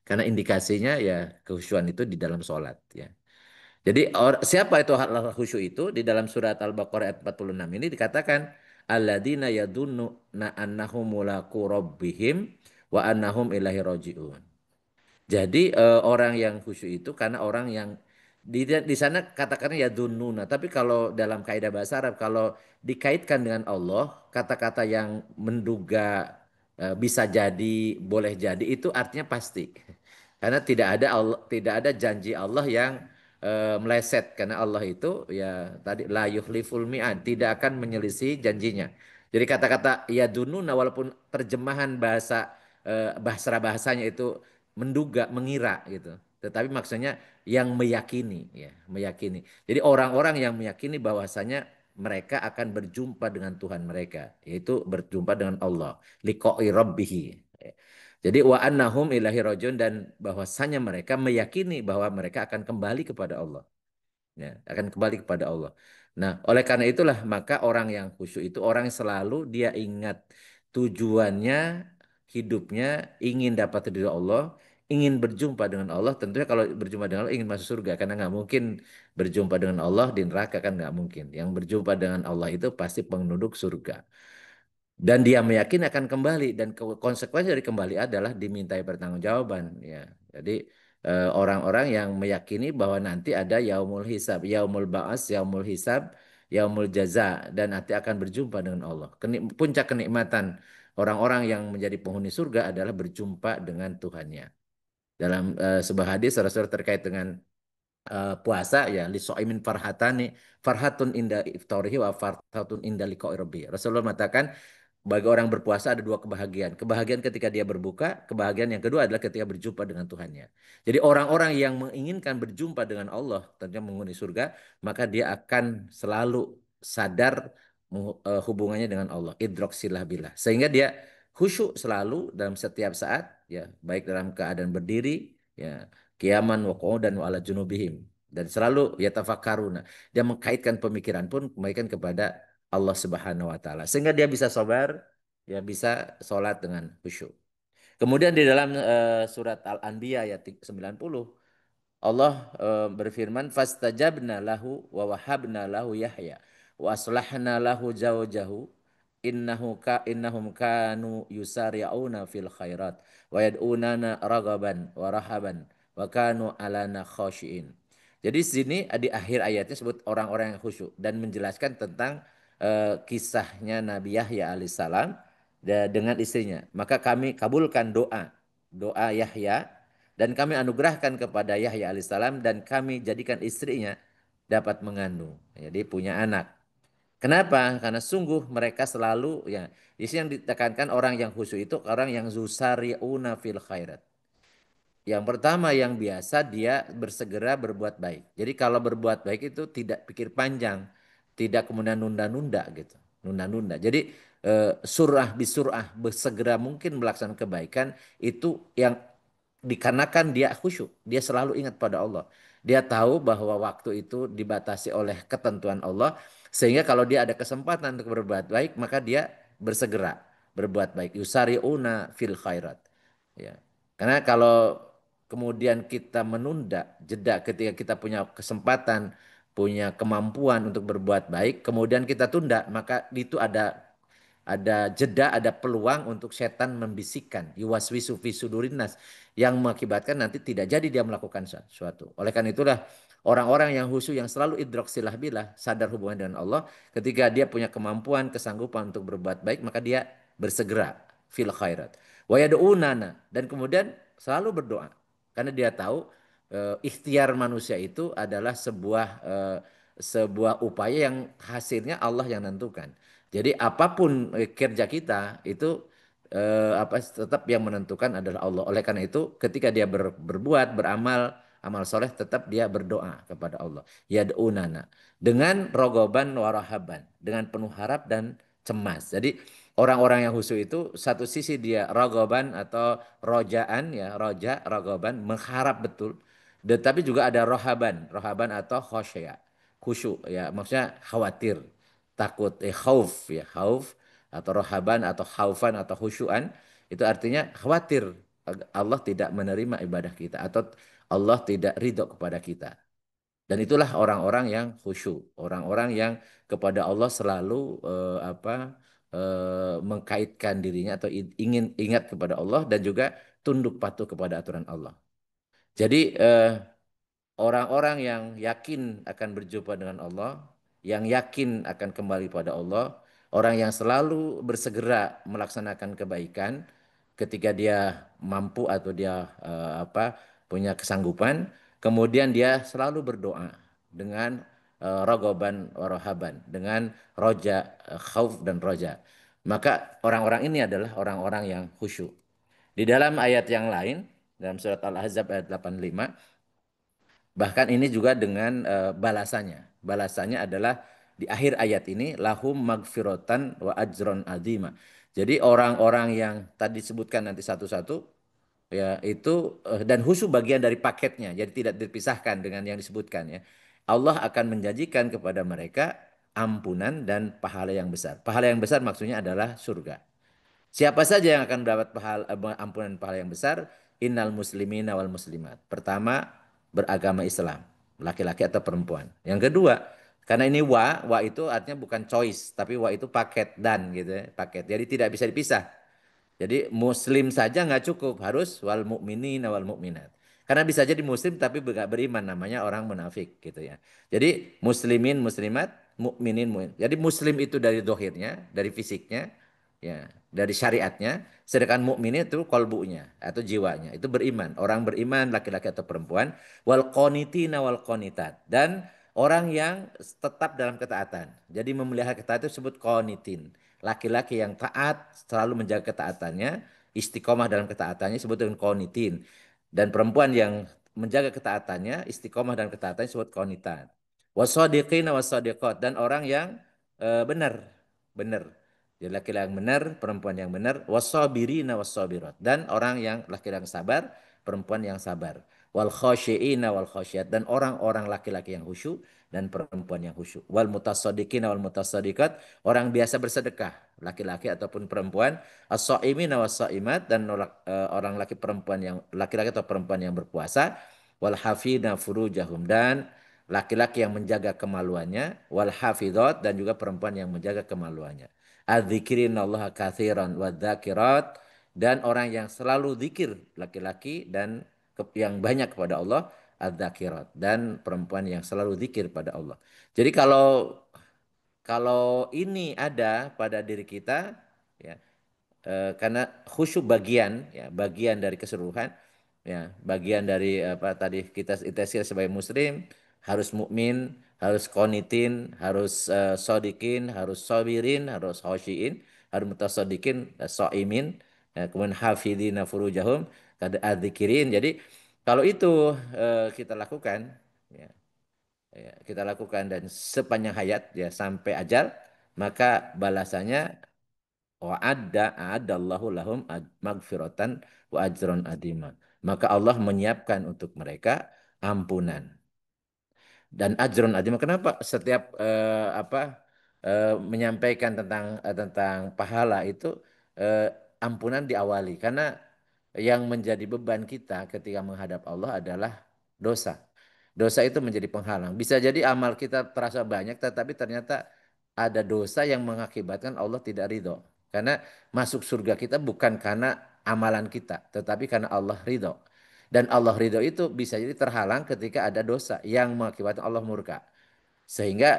Karena indikasinya ya kehusyuan itu di dalam sholat ya. Jadi siapa itu hal khusyuk itu di dalam surat Al-Baqarah ayat 46 ini dikatakan alladzina yadunnu annahum mulaqu rabbihim wa annahum ilaihi rajiun. Jadi orang yang khusyuk itu karena orang yang di sana katakannya ya dununa. Tapi kalau dalam kaidah bahasa Arab kalau dikaitkan dengan Allah, kata-kata yang menduga bisa jadi, boleh jadi itu artinya pasti. Karena tidak ada janji Allah yang meleset karena Allah itu ya tadi la yukhliful mi'ad, tidak akan menyelisih janjinya. Jadi kata-kata ya dununa walaupun terjemahan bahasanya itu menduga, mengira gitu. Tetapi maksudnya yang meyakini ya, meyakini. Jadi orang-orang yang meyakini bahwasanya mereka akan berjumpa dengan Tuhan mereka, yaitu berjumpa dengan Allah, liqa'i rabbihi. Jadi wa annahum ilahi rajiun dan bahwasanya mereka meyakini bahwa mereka akan kembali kepada Allah. Ya, akan kembali kepada Allah. Nah, oleh karena itulah maka orang yang khusyuk itu orang yang selalu dia ingat tujuannya hidupnya ingin dapat ridho Allah, ingin berjumpa dengan Allah. Tentunya kalau berjumpa dengan Allah ingin masuk surga karena nggak mungkin berjumpa dengan Allah di neraka kan nggak mungkin. Yang berjumpa dengan Allah itu pasti penduduk surga. Dan dia meyakini akan kembali dan konsekuensi dari kembali adalah dimintai pertanggungjawaban ya. Jadi orang-orang yang meyakini bahwa nanti ada yaumul hisab, yaumul ba'as, yaumul hisab, yaumul jaza dan nanti akan berjumpa dengan Allah. Puncak kenikmatan orang-orang yang menjadi penghuni surga adalah berjumpa dengan Tuhannya. Dalam sebuah hadis Rasul terkait dengan puasa ya li so'imin farhatani farhatun inda iftarihi wa farhatun inda liqa'i rabbi. Rasulullah mengatakan bagi orang berpuasa ada dua kebahagiaan. Kebahagiaan ketika dia berbuka, kebahagiaan yang kedua adalah ketika berjumpa dengan Tuhannya. Jadi orang-orang yang menginginkan berjumpa dengan Allah, tentunya menghuni surga, maka dia akan selalu sadar hubungannya dengan Allah, idrok silah billah. Sehingga dia khusyuk selalu dalam setiap saat, ya baik dalam keadaan berdiri, ya qiyaman wa qu'udan wa ala junubihim. Dan selalu ya tafakkaruna. Dia mengkaitkan pemikiran pun kembalikan kepada Allah Subhanahu wa taala. Sehingga dia bisa sabar, ya bisa sholat dengan khusyuk. Kemudian di dalam surat Al-Anbiya ayat 90 Allah berfirman fastajabna lahu wa wahabna lahu Yahya wa aslahna lahu zawjahu innahum kanu yusari'una fil khairat wa yad'unana ragaban wa rahaban wa kanu alana khashiin. Jadi di sini di akhir ayatnya sebut orang-orang yang khusyuk dan menjelaskan tentang kisahnya Nabi Yahya alaihissalam dengan istrinya. Maka kami kabulkan doa Yahya dan kami anugerahkan kepada Yahya alaihissalam dan kami jadikan istrinya dapat mengandung. Jadi punya anak. Kenapa? Karena sungguh mereka selalu ya, di sini yang ditekankan orang yang khusyuk itu orang yang zusariuna fil khairat. Yang pertama yang biasa dia bersegera berbuat baik. Jadi kalau berbuat baik itu tidak pikir panjang, tidak kemudian nunda-nunda gitu, nunda-nunda. Jadi surah bisurah bersegera mungkin melaksanakan kebaikan itu yang dikarenakan dia khusyuk, dia selalu ingat pada Allah. Dia tahu bahwa waktu itu dibatasi oleh ketentuan Allah, sehingga kalau dia ada kesempatan untuk berbuat baik, maka dia bersegera berbuat baik. Yusari'una fil khairat. Ya. Karena kalau kemudian kita menunda jeda ketika kita punya kesempatan, punya kemampuan untuk berbuat baik, kemudian kita tunda, maka itu ada jeda, ada peluang untuk setan membisikkan yuwaswisu fi sudurinas yang mengakibatkan nanti tidak jadi dia melakukan sesuatu. Oleh karena itulah orang-orang yang khusyuk yang selalu idrok silah bilah, sadar hubungan dengan Allah, ketika dia punya kemampuan, kesanggupan untuk berbuat baik, maka dia bersegera fil khairat. Wa yad'unana dan kemudian selalu berdoa. Karena dia tahu ikhtiar manusia itu adalah sebuah upaya yang hasilnya Allah yang menentukan. Jadi apapun kerja kita itu tetap yang menentukan adalah Allah. Oleh karena itu ketika dia berbuat, beramal, amal soleh tetap dia berdoa kepada Allah. Yad'unana dengan rogoban warahaban, dengan penuh harap dan cemas. Jadi orang-orang yang khusyuk itu satu sisi dia rogoban atau rojaan ya, roja, rogoban, mengharap betul. Tetapi juga ada rohaban, rohaban atau khosyya, khusyuk ya, maksudnya khawatir, takut, khauf ya, khauf atau rohaban atau khaufan atau khusyuan itu artinya khawatir Allah tidak menerima ibadah kita atau Allah tidak ridho kepada kita. Dan itulah orang-orang yang khusyuk, orang-orang yang kepada Allah selalu mengkaitkan dirinya atau ingin ingat kepada Allah dan juga tunduk patuh kepada aturan Allah. Jadi orang-orang yang yakin akan berjumpa dengan Allah, yang yakin akan kembali pada Allah, orang yang selalu bersegera melaksanakan kebaikan ketika dia mampu atau dia punya kesanggupan, kemudian dia selalu berdoa dengan rogoban warohaban, dengan roja, khauf dan roja. Maka orang-orang ini adalah orang-orang yang khusyuk. Di dalam ayat yang lain, dalam surat Al-Ahzab ayat 85, bahkan ini juga dengan balasannya. Balasannya adalah di akhir ayat ini lahum magfiratan wa ajron azima. Jadi orang-orang yang tadi disebutkan nanti satu-satu ya itu dan khusyuk bagian dari paketnya. Jadi tidak dipisahkan dengan yang disebutkan ya. Allah akan menjanjikan kepada mereka ampunan dan pahala yang besar. Pahala yang besar maksudnya adalah surga. Siapa saja yang akan mendapat ampunan pahala yang besar? Innal muslimin wal muslimat. Pertama, beragama Islam, laki-laki atau perempuan. Yang kedua, karena ini wa itu artinya bukan choice, tapi wa itu paket dan gitu ya, paket. Jadi tidak bisa dipisah. Jadi muslim saja nggak cukup, harus wal mukminin wal mukminat. Karena bisa jadi muslim tapi nggak beriman, namanya orang munafik gitu ya. Jadi muslimin muslimat, mukminin mukmin. Jadi muslim itu dari dohirnya, dari fisiknya, ya, dari syariatnya. Sedangkan mukmin itu kolbunya atau jiwanya, itu beriman. Orang beriman laki-laki atau perempuan, wal qonitina wal qonitat dan orang yang tetap dalam ketaatan. Jadi memelihara ketaatan itu disebut qonitin. Laki-laki yang taat selalu menjaga ketaatannya, istiqomah dalam ketaatannya disebut dengan qonitin. Dan perempuan yang menjaga ketaatannya, istiqomah dalam ketaatannya disebut qonitan. Wasadiqina wasadiqat dan orang yang benar, benar. Jadi laki-laki yang benar, perempuan yang benar, wasabirina wasabirat dan orang yang laki-laki yang sabar, perempuan yang sabar. Wal khasyiina wal khasyat dan orang-orang laki-laki yang khusyuk dan perempuan yang khusyuk. Wal mutasaddiqina wal mutasaddiqat, orang biasa bersedekah, laki-laki ataupun perempuan, as-shaimina was-shaimat dan orang laki-laki atau perempuan yang berpuasa, wal hafidna furujahum dan laki-laki yang menjaga kemaluannya, wal hafidhat dan juga perempuan yang menjaga kemaluannya. Adzikirinallaha katsiran wadzakirat dan orang yang selalu zikir laki-laki dan yang banyak kepada Allah adzakirat dan perempuan yang selalu zikir pada Allah. Jadi kalau ini ada pada diri kita ya karena khusyuk bagian ya bagian dari keseluruhan ya bagian dari apa tadi kita sebagai muslim harus mukmin harus qonitin harus sodikin harus sabirin harus khosyiin harus mutasodikin soimin Kemudian hafidina furujahum kada adzikirin. Jadi kalau itu kita lakukan, ya, kita lakukan dan sepanjang hayat ya sampai ajal, maka balasannya a'adallahu lahum magfiratan wa ajron adima. Maka Allah menyiapkan untuk mereka ampunan dan ajron adima. Kenapa setiap menyampaikan tentang pahala itu ampunan diawali? Karena yang menjadi beban kita ketika menghadap Allah adalah dosa. Dosa itu menjadi penghalang. Bisa jadi amal kita terasa banyak, tetapi ternyata ada dosa yang mengakibatkan Allah tidak ridho. Karena masuk surga kita bukan karena amalan kita, tetapi karena Allah ridho. Dan Allah ridho itu bisa jadi terhalang ketika ada dosa yang mengakibatkan Allah murka. Sehingga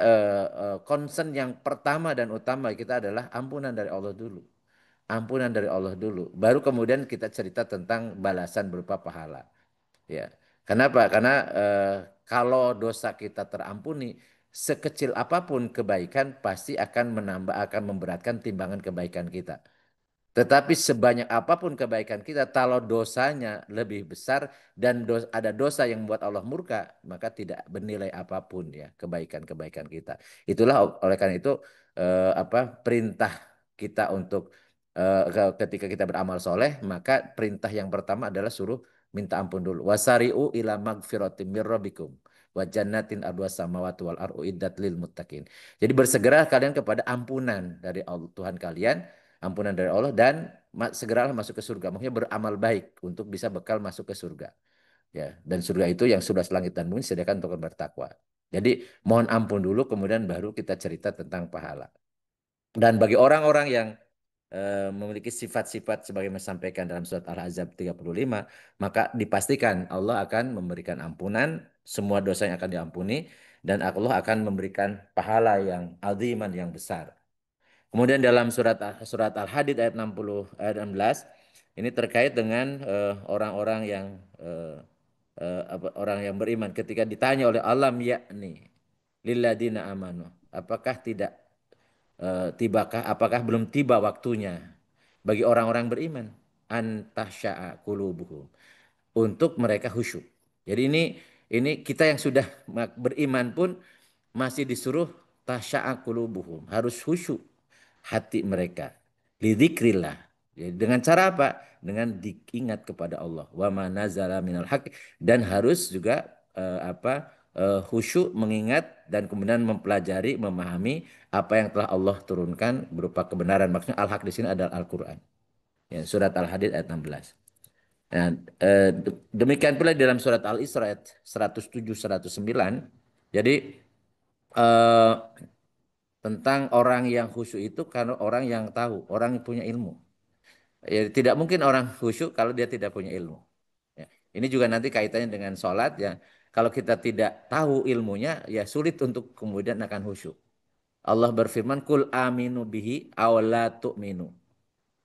concern yang pertama dan utama kita adalah ampunan dari Allah dulu. Ampunan dari Allah dulu. Baru kemudian kita cerita tentang balasan berupa pahala. Ya. Kenapa? Karena kalau dosa kita terampuni, sekecil apapun kebaikan pasti akan menambah, akan memberatkan timbangan kebaikan kita. Tetapi sebanyak apapun kebaikan kita, kalau dosanya lebih besar dan ada dosa yang membuat Allah murka, maka tidak bernilai apapun ya kebaikan-kebaikan kita. Itulah oleh karena itu perintah kita untuk ketika kita beramal soleh, maka perintah yang pertama adalah suruh minta ampun dulu. Wasari'u ila magfiratim mir rabbikum wa jannatin arduas samawati wal ardu iddat lil muttaqin. Jadi bersegera kalian kepada ampunan dari Allah, Tuhan kalian, ampunan dari Allah, dan segeralah masuk ke surga. Maksudnya beramal baik untuk bisa bekal masuk ke surga. Ya, dan surga itu yang sudah selangit dan bumi sediakan untuk orang bertakwa. Jadi mohon ampun dulu, kemudian baru kita cerita tentang pahala. Dan bagi orang-orang yang memiliki sifat-sifat sebagaimana disampaikan dalam surat Al-Ahzab 35, maka dipastikan Allah akan memberikan ampunan, semua dosa yang akan diampuni, dan Allah akan memberikan pahala yang aziman, yang besar. Kemudian dalam surat Al-Hadid ayat 60 ayat 16 ini terkait dengan orang-orang yang orang yang beriman ketika ditanya oleh Allah, yakni lilladina amanu, apakah tidak apakah belum tiba waktunya bagi orang-orang beriman antahsya'a qulubuhum, untuk mereka khusyuk. Jadi ini kita yang sudah beriman pun masih disuruh tasya'a qulubuhum, harus khusyuk hati mereka. Lidzikrillah. Jadi dengan cara apa? Dengan diingat kepada Allah. Wa ma nazala minal haq, dan harus juga khusyuk mengingat dan kemudian mempelajari, memahami apa yang telah Allah turunkan berupa kebenaran. Maksudnya al-haq di sini adalah Al-Qur'an. Ya, surat Al-Hadid ayat 16. Nah, demikian pula dalam surat Al-Isra ayat 107 109. Jadi tentang orang yang khusyuk itu karena orang yang tahu, orang yang punya ilmu. Ya, tidak mungkin orang khusyuk kalau dia tidak punya ilmu. Ya. Ini juga nanti kaitannya dengan sholat ya. Kalau kita tidak tahu ilmunya, ya sulit untuk kemudian akan khusyuk. Allah berfirman, Kul aminu bihi awla tu'minu.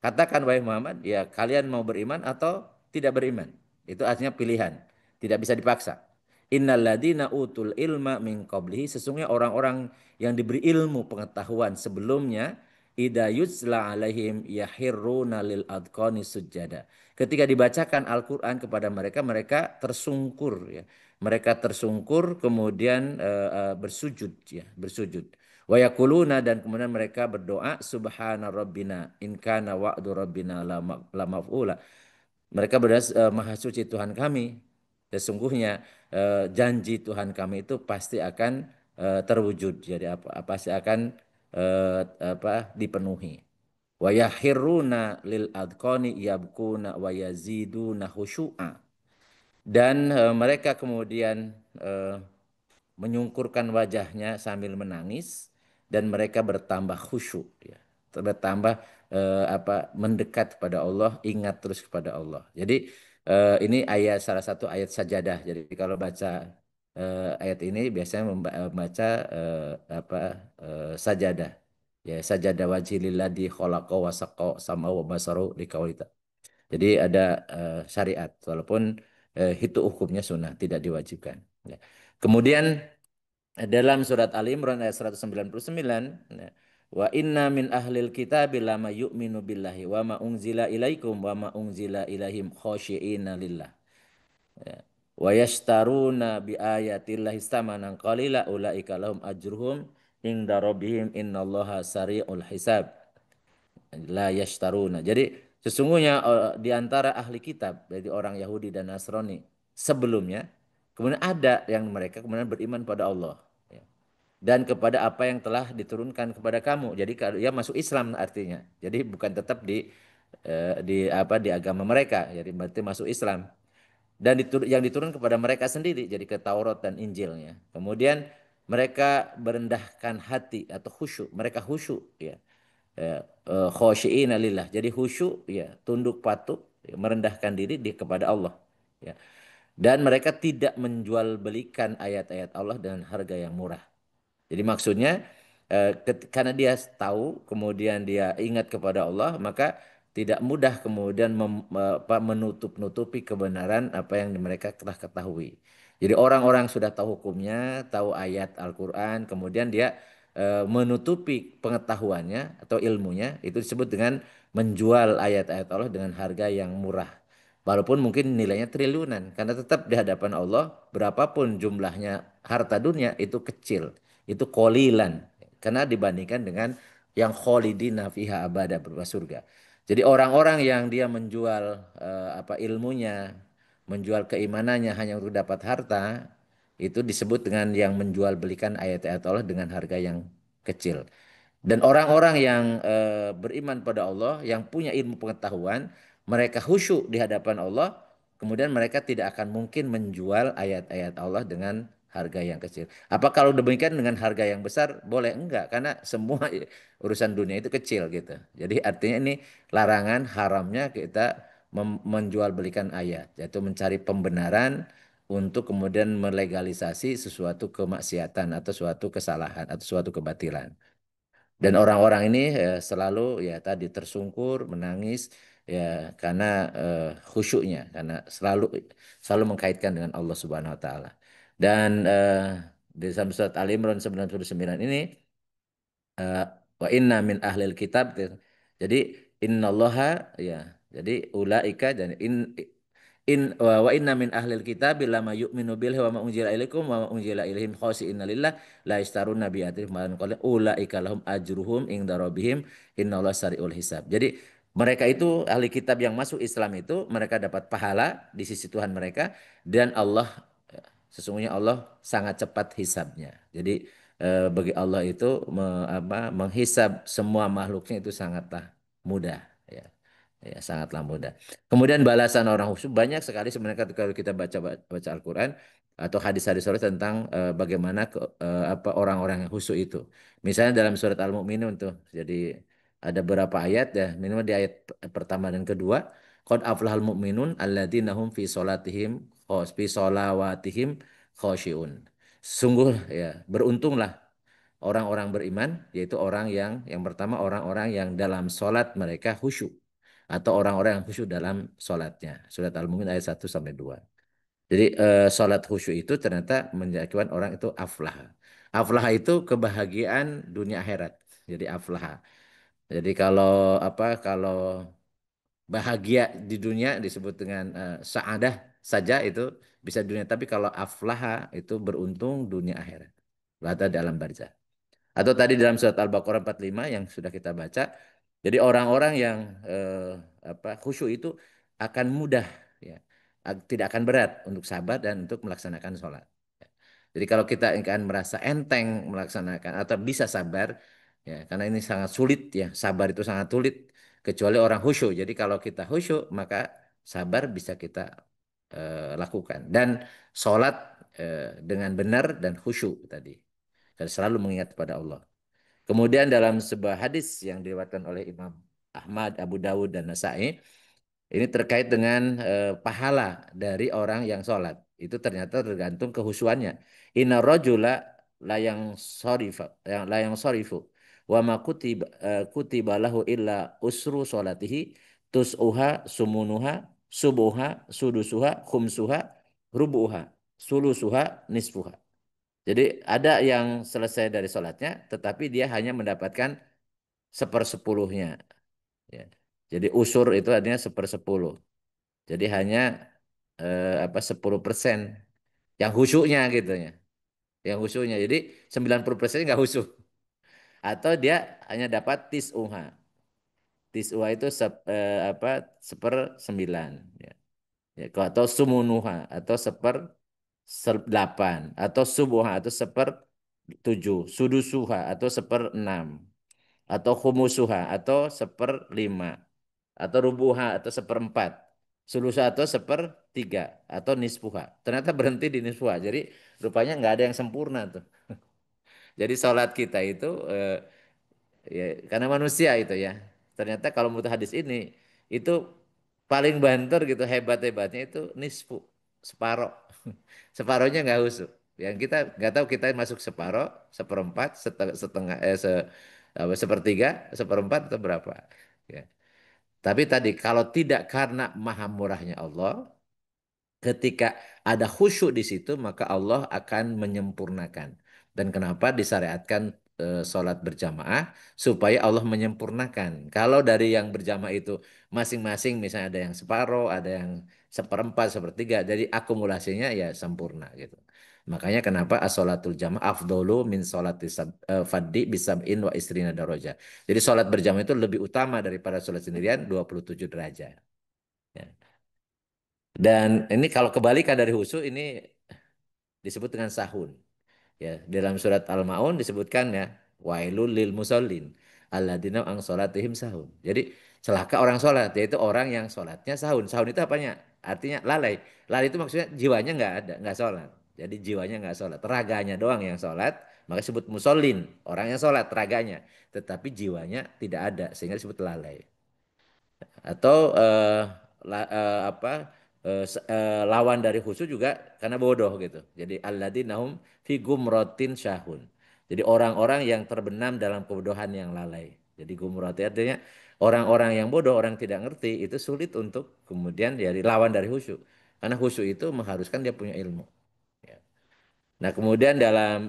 Katakan wahai Muhammad, ya kalian mau beriman atau tidak beriman. Itu artinya pilihan, tidak bisa dipaksa. Innalladzina utul ilma min qablihi, sesungguhnya orang-orang yang diberi ilmu pengetahuan sebelumnya, idza yuzla alaihim yahirruna lil adqani sujada. Ketika dibacakan Al-Qur'an kepada mereka, mereka tersungkur ya. Mereka tersungkur kemudian bersujud ya, bersujud. Wa yaquluna, dan kemudian mereka berdoa, subhana rabbina in kana wa'du rabbina la maf'ula. Mereka berdoa, maha suci Tuhan kami, sesungguhnya janji Tuhan kami itu pasti akan terwujud. Jadi pasti akan dipenuhi. Wa yahiruna lil adqani yabkuna wa yaziduna khusyu'a. Dan mereka kemudian menyungkurkan wajahnya sambil menangis, dan mereka bertambah khusyuk ya. Bertambah mendekat kepada Allah, ingat terus kepada Allah. Jadi ini salah satu ayat sajadah. Jadi kalau baca ayat ini biasanya membaca sajadah. Ya, sajadah wajhililladzi khalaqa wa saqqa sama wa basaru liqaulita. Jadi ada syariat, walaupun itu hukumnya sunnah, tidak diwajibkan. Ya. Kemudian dalam surat Ali Imran ayat 199, Wa inna min ahlil kitabi lama yu'minu billahi wa ma unzila ilaikum wa ma unzila ilaihim khasyi'ina lillah. Ya. Wa yashtaruna bi ayatillahi tsamanan qalila ulaika lahum ajruhum inda rabbihim innallaha sari'ul hisab. La yashtaruna. Jadi sesungguhnya di antara ahli kitab dari orang Yahudi dan Nasrani sebelumnya kemudian ada yang mereka kemudian beriman pada Allah, ya, dan kepada apa yang telah diturunkan kepada kamu. Jadi kalau ya masuk Islam artinya. Jadi bukan tetap di agama mereka. Jadi berarti masuk Islam. Dan yang diturun kepada mereka sendiri jadi ke Taurat dan Injilnya. Kemudian mereka merendahkan hati atau khusyuk. Mereka khusyuk, ya. Khosyi'ina lillah. Jadi khusyuk, ya, tunduk patuh, ya, merendahkan diri kepada Allah, ya. Dan mereka tidak menjual belikan ayat-ayat Allah dengan harga yang murah. Jadi maksudnya karena dia tahu kemudian dia ingat kepada Allah, maka tidak mudah kemudian menutup-nutupi kebenaran apa yang mereka telah ketahui. Jadi orang-orang sudah tahu hukumnya, tahu ayat Al-Quran, kemudian dia menutupi pengetahuannya atau ilmunya, itu disebut dengan menjual ayat-ayat Allah dengan harga yang murah. Walaupun mungkin nilainya triliunan, karena tetap di hadapan Allah berapapun jumlahnya harta dunia itu kecil, itu kolilan, karena dibandingkan dengan yang kholidina fiha abada, berupa surga. Jadi orang-orang yang dia menjual ilmunya, menjual keimanannya hanya untuk dapat harta, itu disebut dengan yang menjual belikan ayat-ayat Allah dengan harga yang kecil. Dan orang-orang yang beriman pada Allah, yang punya ilmu pengetahuan, mereka khusyuk di hadapan Allah, kemudian mereka tidak akan mungkin menjual ayat-ayat Allah dengan harga yang kecil. Apa kalau demikian dengan harga yang besar? Boleh enggak, karena semua urusan dunia itu kecil gitu. Jadi artinya ini larangan haramnya kita menjual belikan ayat, yaitu mencari pembenaran untuk kemudian melegalisasi sesuatu kemaksiatan atau suatu kesalahan atau suatu kebatilan. Dan orang-orang ini selalu ya tadi tersungkur, menangis ya karena khusyuknya, karena selalu mengkaitkan dengan Allah Subhanahu wa taala. Dan di dalam surat Al Imran 99 ini wa inna min ahlil kitab, jadi innallaha, ya, jadi ulaika, dan wa inna min ahlil kitab lama yu'minu billahi wa ma unzila ilaikum wa ma unzila ilaihim khashi'ina lillah la yashtaruna bi ayatin malan qala ulaika lahum ajruhum inda rabbihim innallaha sari'ul hisab. Jadi mereka itu ahli kitab yang masuk Islam itu mereka dapat pahala di sisi Tuhan mereka, dan Allah, sesungguhnya Allah sangat cepat hisabnya. Jadi bagi Allah itu menghisab semua makhluknya itu sangatlah mudah, ya. Ya, sangatlah mudah. Kemudian balasan orang khusyuk banyak sekali sebenarnya kalau kita baca Al-Quran atau hadis-hadis tentang bagaimana orang-orang yang khusyuk itu. Misalnya dalam surat Al-Mu'minun tuh. Jadi ada beberapa ayat ya, minimal di ayat pertama dan kedua, qad aflahal mu'minun alladzina hum fi sholawatihim khosyi'un. Sungguh ya, beruntunglah orang-orang beriman, yaitu yang pertama orang-orang yang dalam sholat mereka khusyuk, atau orang-orang yang khusyuk dalam sholatnya. Surat Al-Mu'min ayat 1-2. Jadi sholat khusyuk itu ternyata menjadikan orang itu aflah. Aflah itu kebahagiaan dunia akhirat. Jadi aflah. Jadi kalau bahagia di dunia disebut dengan sa'adah saja, itu bisa dunia. Tapi kalau aflah itu beruntung dunia akhirat. Berada dalam barzah. Atau tadi dalam surat Al-Baqarah 45 yang sudah kita baca. Jadi orang-orang yang khusyuk itu akan mudah, ya, tidak akan berat untuk sabar dan untuk melaksanakan sholat. Jadi kalau kita akan merasa enteng melaksanakan atau bisa sabar, ya, karena ini sangat sulit, ya, sabar itu sangat sulit kecuali orang khusyuk. Jadi kalau kita khusyuk maka sabar bisa kita lakukan, dan sholat dengan benar dan khusyuk tadi. Dan selalu mengingat kepada Allah. Kemudian dalam sebuah hadis yang diriwayatkan oleh Imam Ahmad, Abu Dawud, dan Nasai, ini terkait dengan pahala dari orang yang sholat. Itu ternyata tergantung kehusuannya. Inna rajula la yang sorifu wa ma kutiba lahu illa usru sholatihi tus'uha sumunuha subuha sudusuha khumsuha rubuha sulusuha nisfuha. Jadi ada yang selesai dari sholatnya, tetapi dia hanya mendapatkan sepersepuluhnya. Ya. Jadi usur itu artinya 1/10. Jadi hanya 10% yang khusyuknya gitu ya. Yang khusyuknya. Jadi 90% nggak khusyuk. Atau dia hanya dapat tis'uha. Tis'uha itu 1/9. Ya. Ya, atau sumunuha atau 1/8 atau subuha atau 1/7, sudusuha atau 1/6 atau humusuha atau 1/5 atau rubuha atau 1/4, sulusa atau 1/3 atau nisfuha. Ternyata berhenti di nisfuha. Jadi rupanya nggak ada yang sempurna tuh. Jadi sholat kita itu ya, karena manusia itu ya. Ternyata kalau menurut hadis ini itu paling banter gitu hebat-hebatnya itu nisfu, separoh. Separohnya nggak husuk. Yang kita nggak tahu kita masuk separoh, 1/4, setengah, sepertiga, 1/4 atau berapa. Ya. Tapi tadi kalau tidak karena maha murahnya Allah, ketika ada khusyuk di situ, maka Allah akan menyempurnakan. Dan kenapa disyariatkan sholat berjamaah? Supaya Allah menyempurnakan. Kalau dari yang berjamaah itu masing-masing, misalnya ada yang separuh, ada yang 1/4, 1/3, jadi akumulasinya ya sempurna gitu. Makanya kenapa as-sholatul jamaah afdolu min sholati faddi bisab'in wa isrina daraja. Jadi sholat berjamaah itu lebih utama daripada sholat sendirian 27 derajat. Ya. Dan ini kalau kebalikan dari husu ini disebut dengan sahun. Ya, dalam surat Al-Maun disebutkan ya, wailul lil musallin alladzina ang salatihim sahun. Jadi celaka orang sholat, yaitu orang yang sholatnya sahun. Sahun itu apanya? Artinya lalai. Lalai itu maksudnya jiwanya nggak ada, nggak sholat. Jadi jiwanya nggak sholat, raganya doang yang sholat, maka disebut musallin, orang yang sholat raganya, tetapi jiwanya tidak ada sehingga disebut lalai. Atau lawan dari khusyuk juga karena bodoh gitu. Jadi alladzina hum fi gumratin syahun. Jadi orang-orang yang terbenam dalam kebodohan yang lalai. Jadi gumrati artinya orang-orang yang bodoh, orang yang tidak ngerti itu sulit untuk kemudian jadi lawan dari khusyuk. Karena khusyuk itu mengharuskan dia punya ilmu. Ya. Nah, kemudian dalam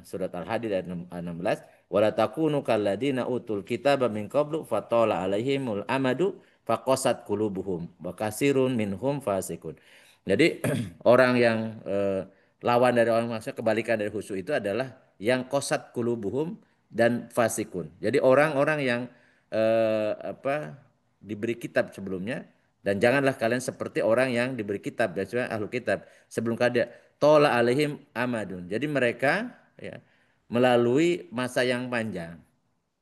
surat Al-Hadid ayat 16, wala takunu kalladzina utul kitaba min qablu fatala alaihimul amadu faqasat qulubuhum wa kasirun minhum fasikun. Jadi orang yang lawan dari orang maksudnya kebalikan dari khusyuk itu adalah yang qasat qulubuhum dan fasikun. Jadi orang-orang yang diberi kitab sebelumnya dan janganlah kalian seperti orang yang diberi kitab dan ahlu kitab sebelum kalian tola alaihim amadun. Jadi mereka ya, melalui masa yang panjang,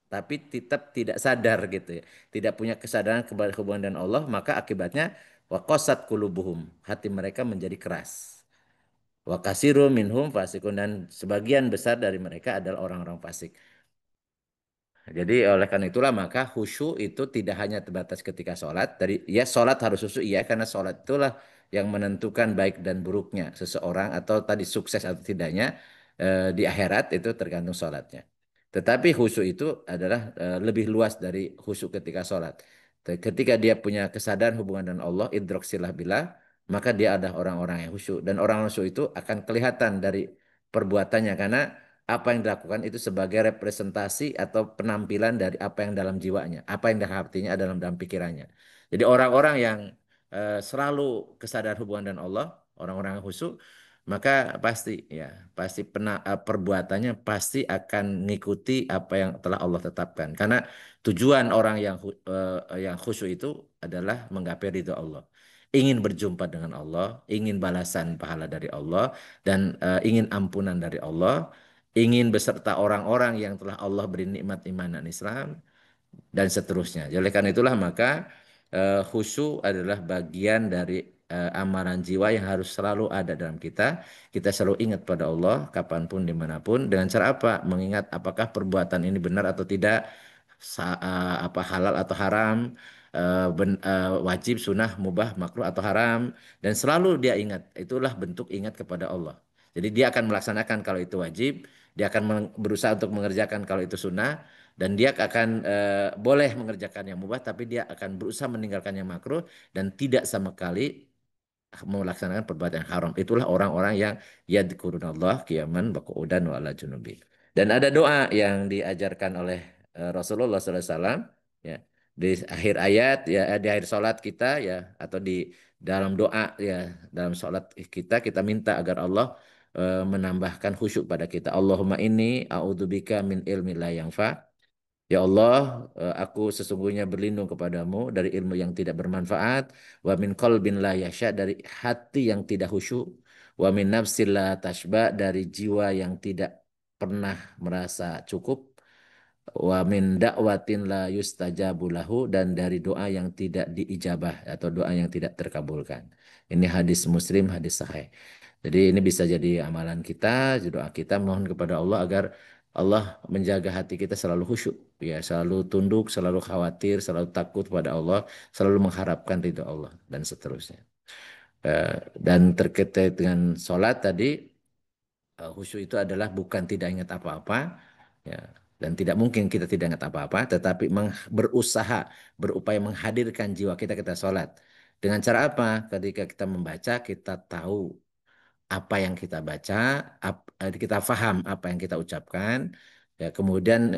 tapi tetap tidak sadar gitu ya, tidak punya kesadaran kepada hubungan dengan Allah, maka akibatnya waqasat qulubuhum, hati mereka menjadi keras. Wa kasirun minhum fasikun dan sebagian besar dari mereka adalah orang-orang fasik. Jadi oleh karena itulah maka khusyuk itu tidak hanya terbatas ketika sholat. Dari ya sholat harus khusyuk iya karena sholat itulah yang menentukan baik dan buruknya seseorang atau tadi sukses atau tidaknya di akhirat itu tergantung sholatnya. Tetapi khusyuk itu adalah lebih luas dari khusyuk ketika sholat. Ketika dia punya kesadaran hubungan dengan Allah, idrok silah billah, maka dia adalah orang-orang yang khusyuk dan orang khusyuk itu akan kelihatan dari perbuatannya karena apa yang dilakukan itu sebagai representasi atau penampilan dari apa yang dalam jiwanya, apa yang dalam hatinya, dalam pikirannya. Jadi orang-orang yang selalu kesadaran hubungan dengan Allah, orang-orang yang khusyuk, maka pasti ya, pasti perbuatannya pasti akan mengikuti apa yang telah Allah tetapkan. Karena tujuan orang yang khusyuk itu adalah menggapai ridho Allah. Ingin berjumpa dengan Allah, ingin balasan pahala dari Allah, dan ingin ampunan dari Allah, ingin beserta orang-orang yang telah Allah beri nikmat iman dan Islam dan seterusnya. Oleh karena itulah maka khusyuk adalah bagian dari amalan jiwa yang harus selalu ada dalam kita. Kita selalu ingat pada Allah kapanpun dimanapun. Dengan cara apa? Mengingat apakah perbuatan ini benar atau tidak, apa halal atau haram, wajib, sunnah, mubah, makruh atau haram. Dan selalu dia ingat. Itulah bentuk ingat kepada Allah. Jadi dia akan melaksanakan kalau itu wajib, dia akan berusaha untuk mengerjakan kalau itu sunnah, dan dia akan boleh mengerjakan yang mubah, tapi dia akan berusaha meninggalkan yang makruh dan tidak sama sekali melaksanakan perbuatan yang haram. Itulah orang-orang yang yadkurunallah qiyaman wa qu'udan wa ala junubi. Dan ada doa yang diajarkan oleh Rasulullah SAW ya di akhir ayat ya di akhir sholat kita ya atau di dalam doa ya dalam sholat kita minta agar Allah menambahkan khusyuk pada kita. Allahumma inni a'udzubika min ilmi la yanfa. Ya Allah, aku sesungguhnya berlindung kepadamu dari ilmu yang tidak bermanfaat, wa min qalbin la yasha dari hati yang tidak khusyuk, wa min nafsin la tashba dari jiwa yang tidak pernah merasa cukup, wa min da'watin la yustajabu lahu dan dari doa yang tidak diijabah atau doa yang tidak terkabulkan. Ini hadis Muslim, hadis sahih. Jadi ini bisa jadi amalan kita, doa kita mohon kepada Allah agar Allah menjaga hati kita selalu khusyuk, ya selalu tunduk, selalu khawatir, selalu takut pada Allah, selalu mengharapkan ridho Allah dan seterusnya. Dan terkait dengan sholat tadi, khusyuk itu adalah bukan tidak ingat apa-apa, ya, dan tidak mungkin kita tidak ingat apa-apa, tetapi berusaha, berupaya menghadirkan jiwa kita sholat. Dengan cara apa? Ketika kita membaca, kita tahu apa yang kita baca, kita paham apa yang kita ucapkan, ya kemudian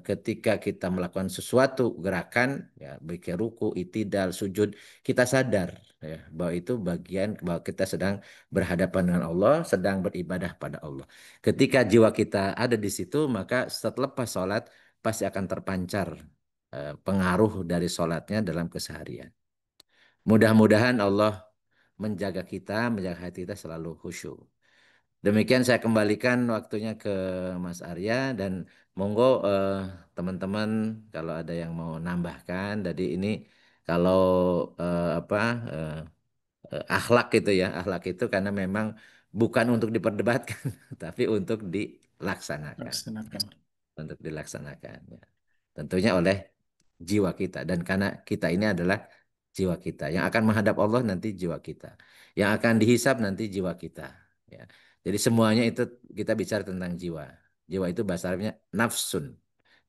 ketika kita melakukan sesuatu gerakan, ya baik ruku, itidal, sujud, kita sadar ya bahwa itu bagian bahwa kita sedang berhadapan dengan Allah, sedang beribadah pada Allah. Ketika jiwa kita ada di situ, maka setelah sholat pasti akan terpancar pengaruh dari sholatnya dalam keseharian. Mudah-mudahan Allah menjaga kita, menjaga hati kita selalu khusyuk. Demikian saya kembalikan waktunya ke Mas Arya dan monggo teman-teman kalau ada yang mau nambahkan. Jadi ini kalau apa akhlak itu ya, akhlak itu karena memang bukan untuk diperdebatkan, tapi untuk dilaksanakan, Laksanakan. untuk dilaksanakan. Ya. Tentunya oleh jiwa kita dan karena kita ini adalah jiwa kita yang akan menghadap Allah nanti jiwa kita yang akan dihisap nanti jiwa kita ya jadi semuanya itu kita bicara tentang jiwa. Jiwa itu bahasa Arabnya nafsun,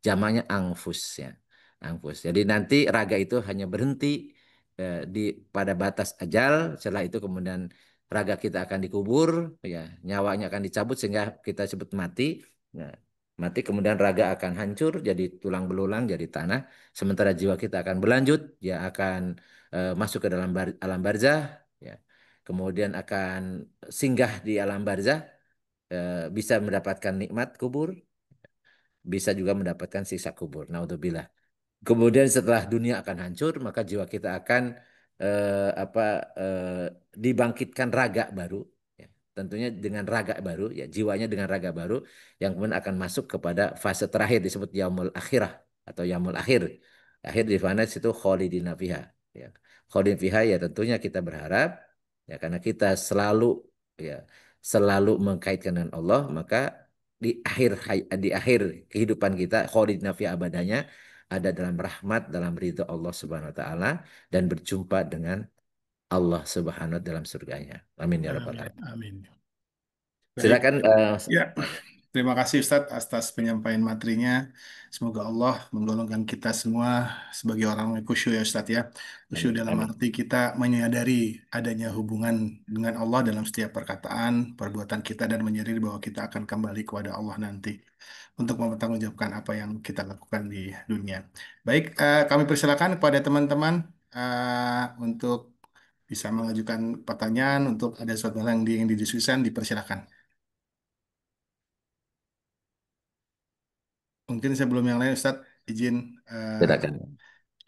jamaknya angfus ya, angfus. Jadi nanti raga itu hanya berhenti di pada batas ajal. Setelah itu kemudian raga kita akan dikubur ya, nyawanya akan dicabut sehingga kita sebut mati. Nah, mati kemudian raga akan hancur jadi tulang belulang jadi tanah. Sementara jiwa kita akan berlanjut, ya akan masuk ke dalam alam barzah, ya. Kemudian akan singgah di alam barzah, bisa mendapatkan nikmat kubur, bisa juga mendapatkan siksa kubur. Naudzubillah. Kemudian setelah dunia akan hancur, maka jiwa kita akan apa dibangkitkan raga baru, ya. Tentunya dengan raga baru, ya jiwanya dengan raga baru yang kemudian akan masuk kepada fase terakhir disebut yaumul akhirah atau yaumul akhir. Akhir di mana situ khalidina fiha, ya. Khalidina fiha ya tentunya kita berharap ya karena kita selalu ya selalu mengkaitkan dengan Allah, maka di akhir kehidupan kita khalidina fiha abadanya ada dalam rahmat, dalam ridho Allah Subhanahu wa taala dan berjumpa dengan Allah Subhanahu wa taala dalam surganya. Amin ya rabbal Amin. alamin. Amin. Baik. Silakan Ya, terima kasih Ustadz atas penyampaian materinya. Semoga Allah menggolongkan kita semua sebagai orang yang khusyuk ya Ustadz ya. Khusyuk amin. dalam Amin. arti kita menyadari adanya hubungan dengan Allah dalam setiap perkataan, perbuatan kita dan menyadari bahwa kita akan kembali kepada Allah nanti untuk mempertanggungjawabkan apa yang kita lakukan di dunia. Baik, kami persilakan kepada teman-teman untuk bisa mengajukan pertanyaan untuk ada suatu hal yang ingin didiskusikan, dipersilakan. Mungkin sebelum yang lain Ustadz izin Silakan.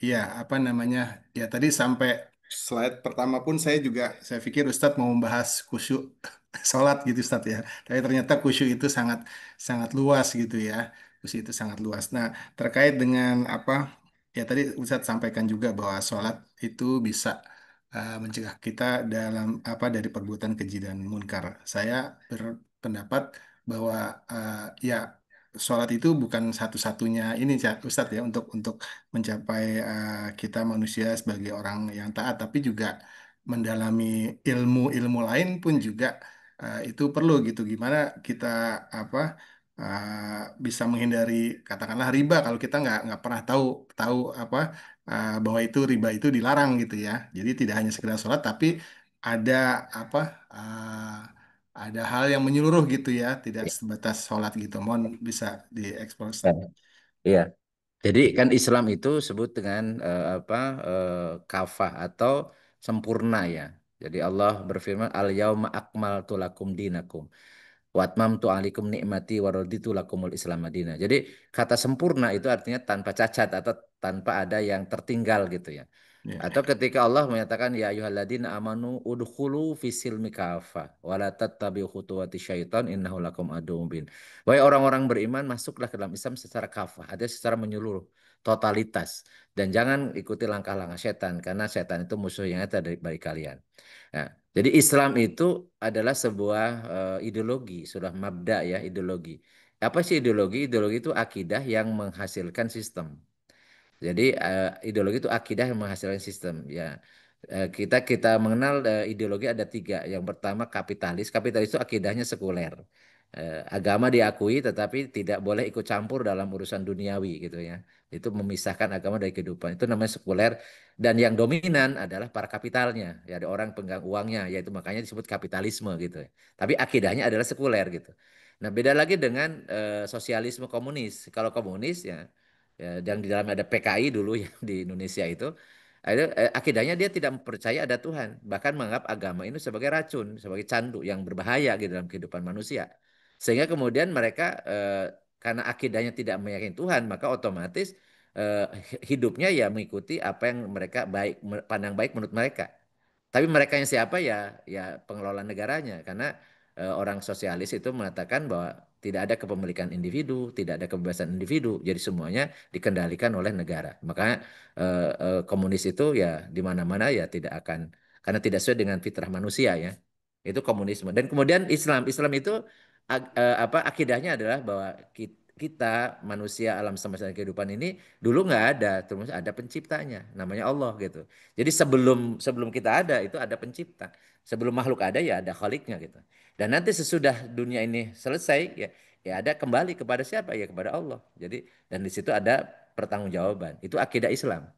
iya apa namanya ya tadi sampai slide pertama pun saya pikir Ustadz mau membahas khusyuk sholat gitu Ustadz ya. Tapi ternyata khusyuk itu sangat sangat luas gitu ya. Khusyuk itu sangat luas. Nah terkait dengan apa ya tadi Ustadz sampaikan juga bahwa sholat itu bisa mencegah kita dalam apa dari perbuatan keji dan munkar. Saya berpendapat bahwa ya sholat itu bukan satu-satunya ini Ustadz ya untuk mencapai kita manusia sebagai orang yang taat, tapi juga mendalami ilmu-ilmu lain pun juga itu perlu gitu. Gimana kita apa bisa menghindari katakanlah riba kalau kita nggak pernah tahu tahu apa bahwa itu riba itu dilarang gitu ya. Jadi tidak hanya sekedar sholat, tapi ada apa ada hal yang menyeluruh gitu ya, tidak sebatas sholat gitu. Mohon bisa diekspos. Ya. Iya. Jadi kan Islam itu sebut dengan kafah atau sempurna ya. Jadi Allah berfirman al-yauma akmaltu lakum dinakum wa atmamtu alaikum nikmati wa raditu lakumul Islam madina. Jadi kata sempurna itu artinya tanpa cacat atau tanpa ada yang tertinggal gitu ya. Ya. Atau ketika Allah menyatakan ya ayyuhalladzina amanu udkhulu fisilmi kafah wa la tattabi'u khutuwati syaiton innahu lakum aduwwum mubin. Wahai orang-orang beriman, masuklah ke dalam Islam secara kafah, artinya secara menyeluruh, totalitas, dan jangan ikuti langkah-langkah setan karena setan itu musuh yang nyata dari kalian. Nah, jadi Islam itu adalah sebuah ideologi, sudah mabda ya, ideologi. Apa sih ideologi? Ideologi itu akidah yang menghasilkan sistem. Jadi ideologi itu akidah yang menghasilkan sistem. Ya, kita mengenal ideologi ada tiga. Yang pertama kapitalis. Kapitalis itu akidahnya sekuler. Agama diakui, tetapi tidak boleh ikut campur dalam urusan duniawi gitu ya. Itu memisahkan agama dari kehidupan. Itu namanya sekuler. Dan yang dominan adalah para kapitalnya. Ya, ada orang pegang uangnya. Yaitu makanya disebut kapitalisme gitu ya. Tapi akidahnya adalah sekuler gitu. Nah, beda lagi dengan sosialisme komunis. Kalau komunis ya, ya, dan di dalamnya ada PKI dulu yang di Indonesia itu, akidahnya dia tidak percaya ada Tuhan, bahkan menganggap agama ini sebagai racun, sebagai candu yang berbahaya gitu dalam kehidupan manusia. Sehingga kemudian mereka karena akidahnya tidak meyakini Tuhan, maka otomatis eh, hidupnya ya mengikuti apa yang mereka pandang baik menurut mereka. Tapi mereka yang siapa ya, ya pengelola negaranya, karena orang sosialis itu mengatakan bahwa tidak ada kepemilikan individu, tidak ada kebebasan individu, jadi semuanya dikendalikan oleh negara. Makanya komunis itu ya di mana-mana ya tidak akan, karena tidak sesuai dengan fitrah manusia ya. Itu komunisme. Dan kemudian Islam, Islam itu akidahnya adalah bahwa kita manusia alam semesta dan kehidupan ini dulu nggak ada, terus ada penciptanya, namanya Allah gitu. Jadi sebelum sebelum kita ada itu ada pencipta. Sebelum makhluk ada ya ada khaliknya gitu. Dan nanti sesudah dunia ini selesai ya ya ada kembali kepada siapa ya kepada Allah. Jadi dan di situ ada pertanggungjawaban. Itu akidah Islam.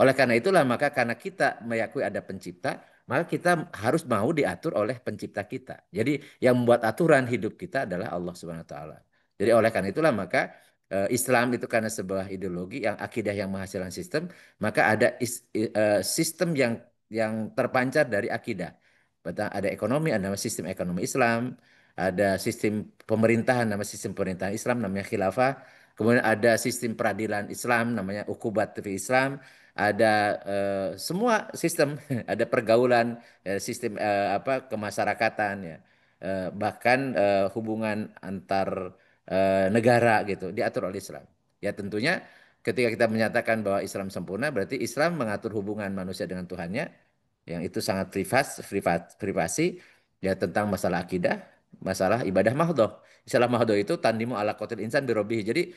Oleh karena itulah maka karena kita meyakui ada pencipta, maka kita harus mau diatur oleh pencipta kita. Jadi yang membuat aturan hidup kita adalah Allah Subhanahu wa taala. Jadi oleh karena itulah maka Islam itu karena sebuah ideologi yang akidah yang menghasilkan sistem, maka ada sistem yang terpancar dari akidah. Ada ekonomi, ada sistem ekonomi Islam, ada sistem pemerintahan, nama sistem pemerintahan Islam namanya khilafah. Kemudian ada sistem peradilan Islam namanya ukubat fi Islam, ada semua sistem, ada pergaulan, sistem kemasyarakatan ya. Bahkan hubungan antar negara gitu diatur oleh Islam. Ya tentunya ketika kita menyatakan bahwa Islam sempurna berarti Islam mengatur hubungan manusia dengan Tuhannya yang itu sangat privasi ya tentang masalah akidah, masalah ibadah mahdoh. Istilah mahdoh itu tandimu ala qatil insan birobihi. Jadi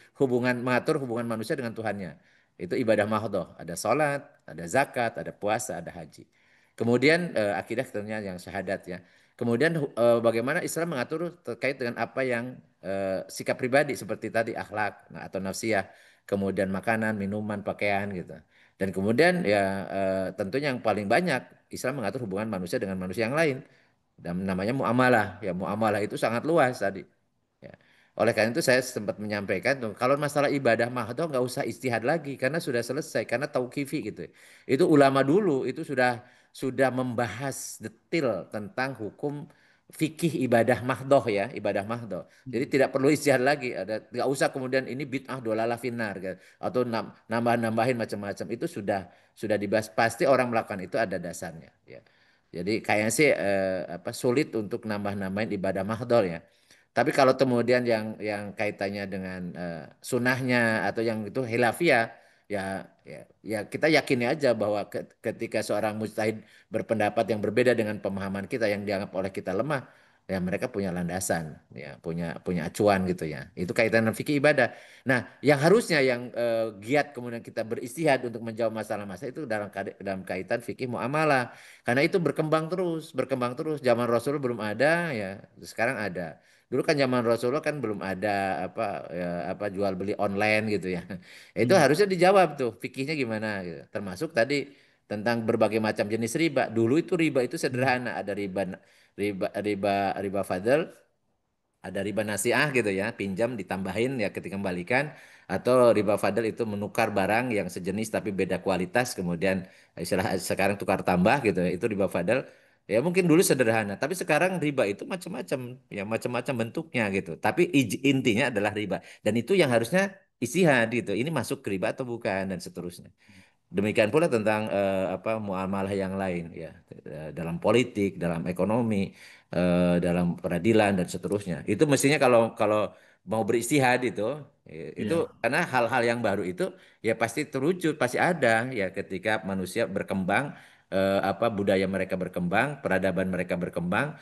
mengatur hubungan manusia dengan Tuhannya. Itu ibadah mahdoh. Ada sholat, ada zakat, ada puasa, ada haji. Kemudian akidah tentunya yang syahadat ya. Kemudian bagaimana Islam mengatur terkait dengan apa yang sikap pribadi seperti tadi akhlak atau nafsiyah, kemudian makanan, minuman, pakaian gitu. Dan kemudian ya tentunya yang paling banyak Islam mengatur hubungan manusia dengan manusia yang lain. Dan namanya muamalah. Ya muamalah itu sangat luas tadi. Ya. Oleh karena itu saya sempat menyampaikan tuh, kalau masalah ibadah mahdoh nggak usah istihad lagi karena sudah selesai karena tauqifi gitu. Itu ulama dulu itu sudah membahas detil tentang hukum fikih ibadah mahdoh ya, ibadah mahdoh. Jadi tidak perlu istihad lagi, ada nggak usah kemudian ini bid'ah dolalah finnar gitu, atau nambah-nambahin macam-macam. Itu sudah dibahas, pasti orang melakukan itu ada dasarnya ya. Jadi kayaknya sih sulit untuk nambah-nambahin ibadah mahdoh ya. Tapi kalau kemudian yang kaitannya dengan sunnahnya atau yang itu hilafiyah, ya ya kita yakini aja bahwa ketika seorang mujtahid berpendapat yang berbeda dengan pemahaman kita yang dianggap oleh kita lemah, ya mereka punya landasan, ya punya acuan gitu ya. Itu kaitan dengan fikih ibadah. Nah, yang harusnya yang giat kemudian kita beristihad untuk menjawab masalah-masalah itu dalam kaitan fikih muamalah. Karena itu berkembang terus, berkembang terus. Zaman Rasul belum ada, ya sekarang ada. Dulu kan zaman Rasulullah kan belum ada apa ya, apa jual beli online gitu ya. Itu Hmm. harusnya dijawab tuh fikihnya gimana gitu. Termasuk tadi tentang berbagai macam jenis riba. Dulu itu riba itu Hmm. sederhana, ada riba riba riba riba fadl, ada riba nasiah gitu ya, pinjam ditambahin ya ketika kembalikan, atau riba fadl itu menukar barang yang sejenis tapi beda kualitas, kemudian istilah sekarang tukar tambah gitu ya, itu riba fadl. Ya mungkin dulu sederhana, tapi sekarang riba itu macam-macam, ya macam-macam bentuknya gitu. Tapi intinya adalah riba, dan itu yang harusnya istihad gitu. Ini masuk ke riba atau bukan dan seterusnya. Demikian pula tentang muamalah yang lain ya, dalam politik, dalam ekonomi, dalam peradilan dan seterusnya. Itu mestinya kalau kalau mau beristihad itu Iya, karena hal-hal yang baru itu ya pasti terwujud, pasti ada ya ketika manusia berkembang, budaya mereka berkembang, peradaban mereka berkembang,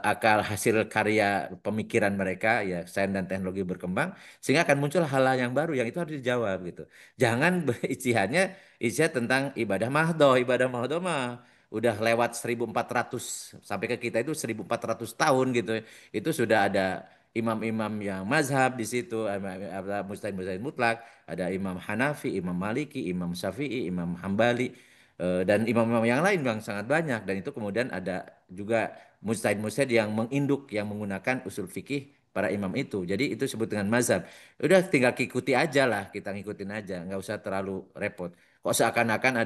akal hasil karya pemikiran mereka ya, sains dan teknologi berkembang, sehingga akan muncul hal-hal yang baru yang itu harus dijawab gitu. Jangan beristihadnya isinya tentang ibadah mahdoh. Ibadah mahdoh mah udah lewat 1400 sampai ke kita itu 1400 tahun gitu. Itu sudah ada imam-imam yang mazhab di situ, ada mujtahid-mujtahid mutlak, ada Imam Hanafi, Imam Maliki, Imam Syafi'i, Imam Hambali, dan imam-imam yang lain yang sangat banyak, dan itu kemudian ada juga mujtahid-mujtahid yang menginduk yang menggunakan usul fikih para imam itu. Jadi itu disebut dengan mazhab. Udah tinggal ikuti aja lah, kita ngikutin aja, nggak usah terlalu repot. Kok seakan-akan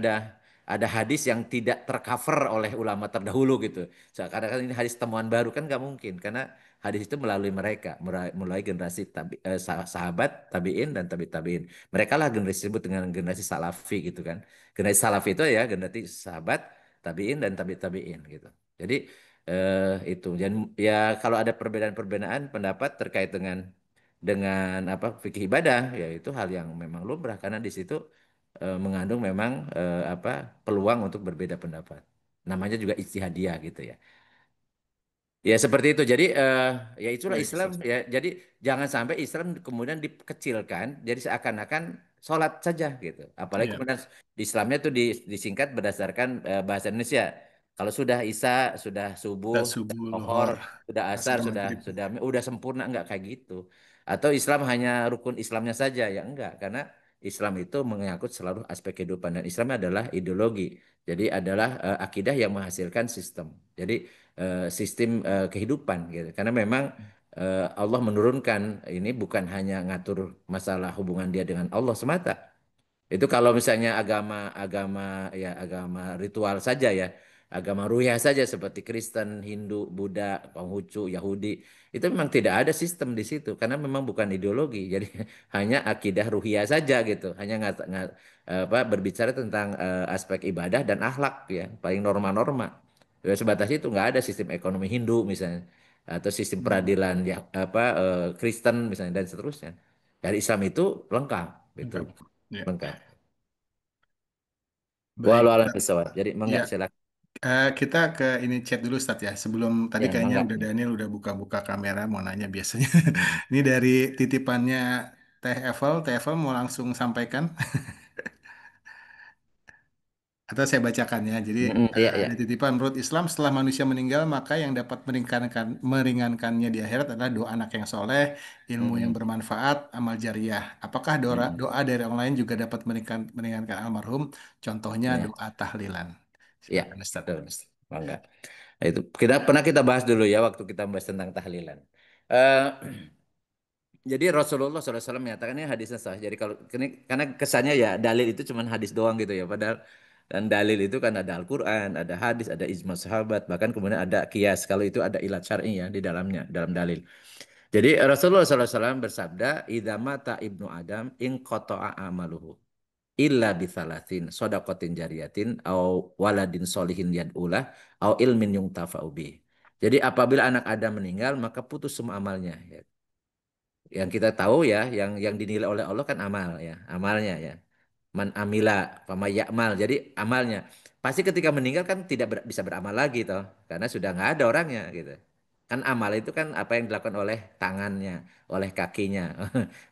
ada hadis yang tidak tercover oleh ulama terdahulu gitu. Seakan-akan ini hadis temuan baru, kan nggak mungkin, karena hadis itu melalui mereka, mulai generasi sahabat, tabiin dan tabiin. Mereka lah generasi disebut dengan generasi salafi gitu kan. Generasi salafi itu ya generasi sahabat, tabiin dan tabiin gitu. Jadi itu, dan ya kalau ada perbedaan-perbedaan pendapat terkait dengan apa fikih ibadah, ya itu hal yang memang lumrah, karena di situ mengandung memang peluang untuk berbeda pendapat. Namanya juga ijtihadiyah gitu ya. Ya seperti itu. Jadi ya itulah baik Islam Ustaz. ya. Jadi jangan sampai Islam kemudian dikecilkan, jadi seakan-akan sholat saja gitu. Apalagi Iya, kemudian di Islamnya itu disingkat berdasarkan bahasa Indonesia. Kalau sudah Isya, sudah subuh, kita sudah subuh Zuhur, lohor, sudah asar, asar sudah maghrib. sudah sempurna, enggak kayak gitu. Atau Islam hanya rukun Islamnya saja, ya enggak, karena Islam itu mengangkut seluruh aspek kehidupan, dan Islam adalah ideologi. Jadi adalah akidah yang menghasilkan sistem. Jadi sistem kehidupan gitu. Karena memang Allah menurunkan ini bukan hanya ngatur masalah hubungan dia dengan Allah semata. Itu kalau misalnya agama ya, agama ritual saja ya, agama ruhyah saja seperti Kristen, Hindu, Buddha, Konghucu, Yahudi, itu memang tidak ada sistem di situ karena memang bukan ideologi. Jadi hanya akidah ruhyah saja gitu, hanya berbicara tentang aspek ibadah dan akhlak ya, paling norma-norma. Ya, sebatas itu, nggak ada sistem ekonomi Hindu misalnya, atau sistem Hmm, peradilan ya Kristen misalnya dan seterusnya. Dari Islam itu lengkap gitu. lengkap. Ya, Lengkap. baik Walau alam Ustaz. bisawab. Jadi Ya, mangga silakan. kita ke ini chat dulu Ustaz ya. Sebelum tadi Ya, kayaknya mangga. udah Daniel udah buka-buka kamera mau nanya biasanya. Ini dari titipannya Teh Evel mau langsung sampaikan. Atau saya bacakan ya. Jadi Iya, iya. ada titipan menurut Islam setelah manusia meninggal maka yang dapat meringankannya di akhirat adalah doa anak yang soleh, ilmu yang Mm-mm. bermanfaat, amal jariah. Apakah doa Mm-mm. doa dari orang lain juga dapat meringankan almarhum? Contohnya Ya, doa tahlilan. iya. Silakan Ustaz. Betul. Mangga. Nah, itu kita pernah kita bahas dulu ya waktu kita bahas tentang tahlilan. Eh, jadi Rasulullah SAW menyatakan ini hadisnya sah. Jadi kalau ini karena kesannya ya dalil itu cuma hadis doang gitu ya. Padahal dan dalil itu kan ada Al-Quran, ada hadis, ada ijma sahabat, bahkan kemudian ada kias. Kalau itu ada ilat syar'i ya di dalamnya, dalam dalil. Jadi Rasulullah SAW bersabda, "Idza mata ibnu Adam in qata'a amaluhu illa bithalathin sodakotin jariyatin au waladin solihin yad'ulah au ilmin yungtafa'u bih." Jadi apabila anak Adam meninggal maka putus semua amalnya ya. Yang kita tahu ya, yang dinilai oleh Allah kan amal ya, amalnya ya. Man amila fama ya'mal. Jadi amalnya. Pasti ketika meninggal kan tidak bisa beramal lagi toh, karena sudah nggak ada orangnya gitu. Kan amal itu kan apa yang dilakukan oleh tangannya, oleh kakinya,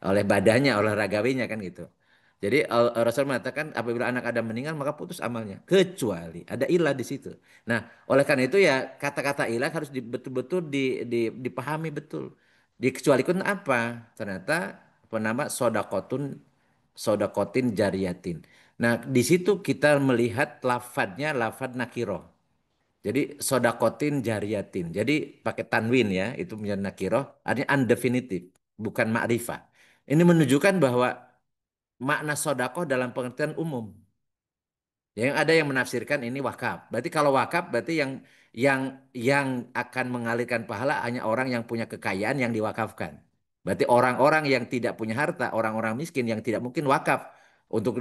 oleh badannya, oleh ragawinya kan gitu. Jadi Rasul mengatakan apabila anak Adam meninggal maka putus amalnya, kecuali ada ilah di situ. Nah, oleh karena itu ya kata-kata ilah harus betul-betul dipahami betul. Dikecualikan apa? Ternyata penama sodakotin jariyatin. Nah, di situ kita melihat lafadznya lafadz nakiro. Jadi sodakotin jariyatin. Jadi pakai tanwin ya, itu menjadi nakiroh. Artinya undefinitif, bukan ma'rifah. Ini menunjukkan bahwa makna sodakoh dalam pengertian umum. Yang ada yang menafsirkan ini wakaf. Berarti kalau wakaf berarti yang yang akan mengalirkan pahala hanya orang yang punya kekayaan yang diwakafkan. Berarti orang-orang yang tidak punya harta, orang-orang miskin yang tidak mungkin wakaf untuk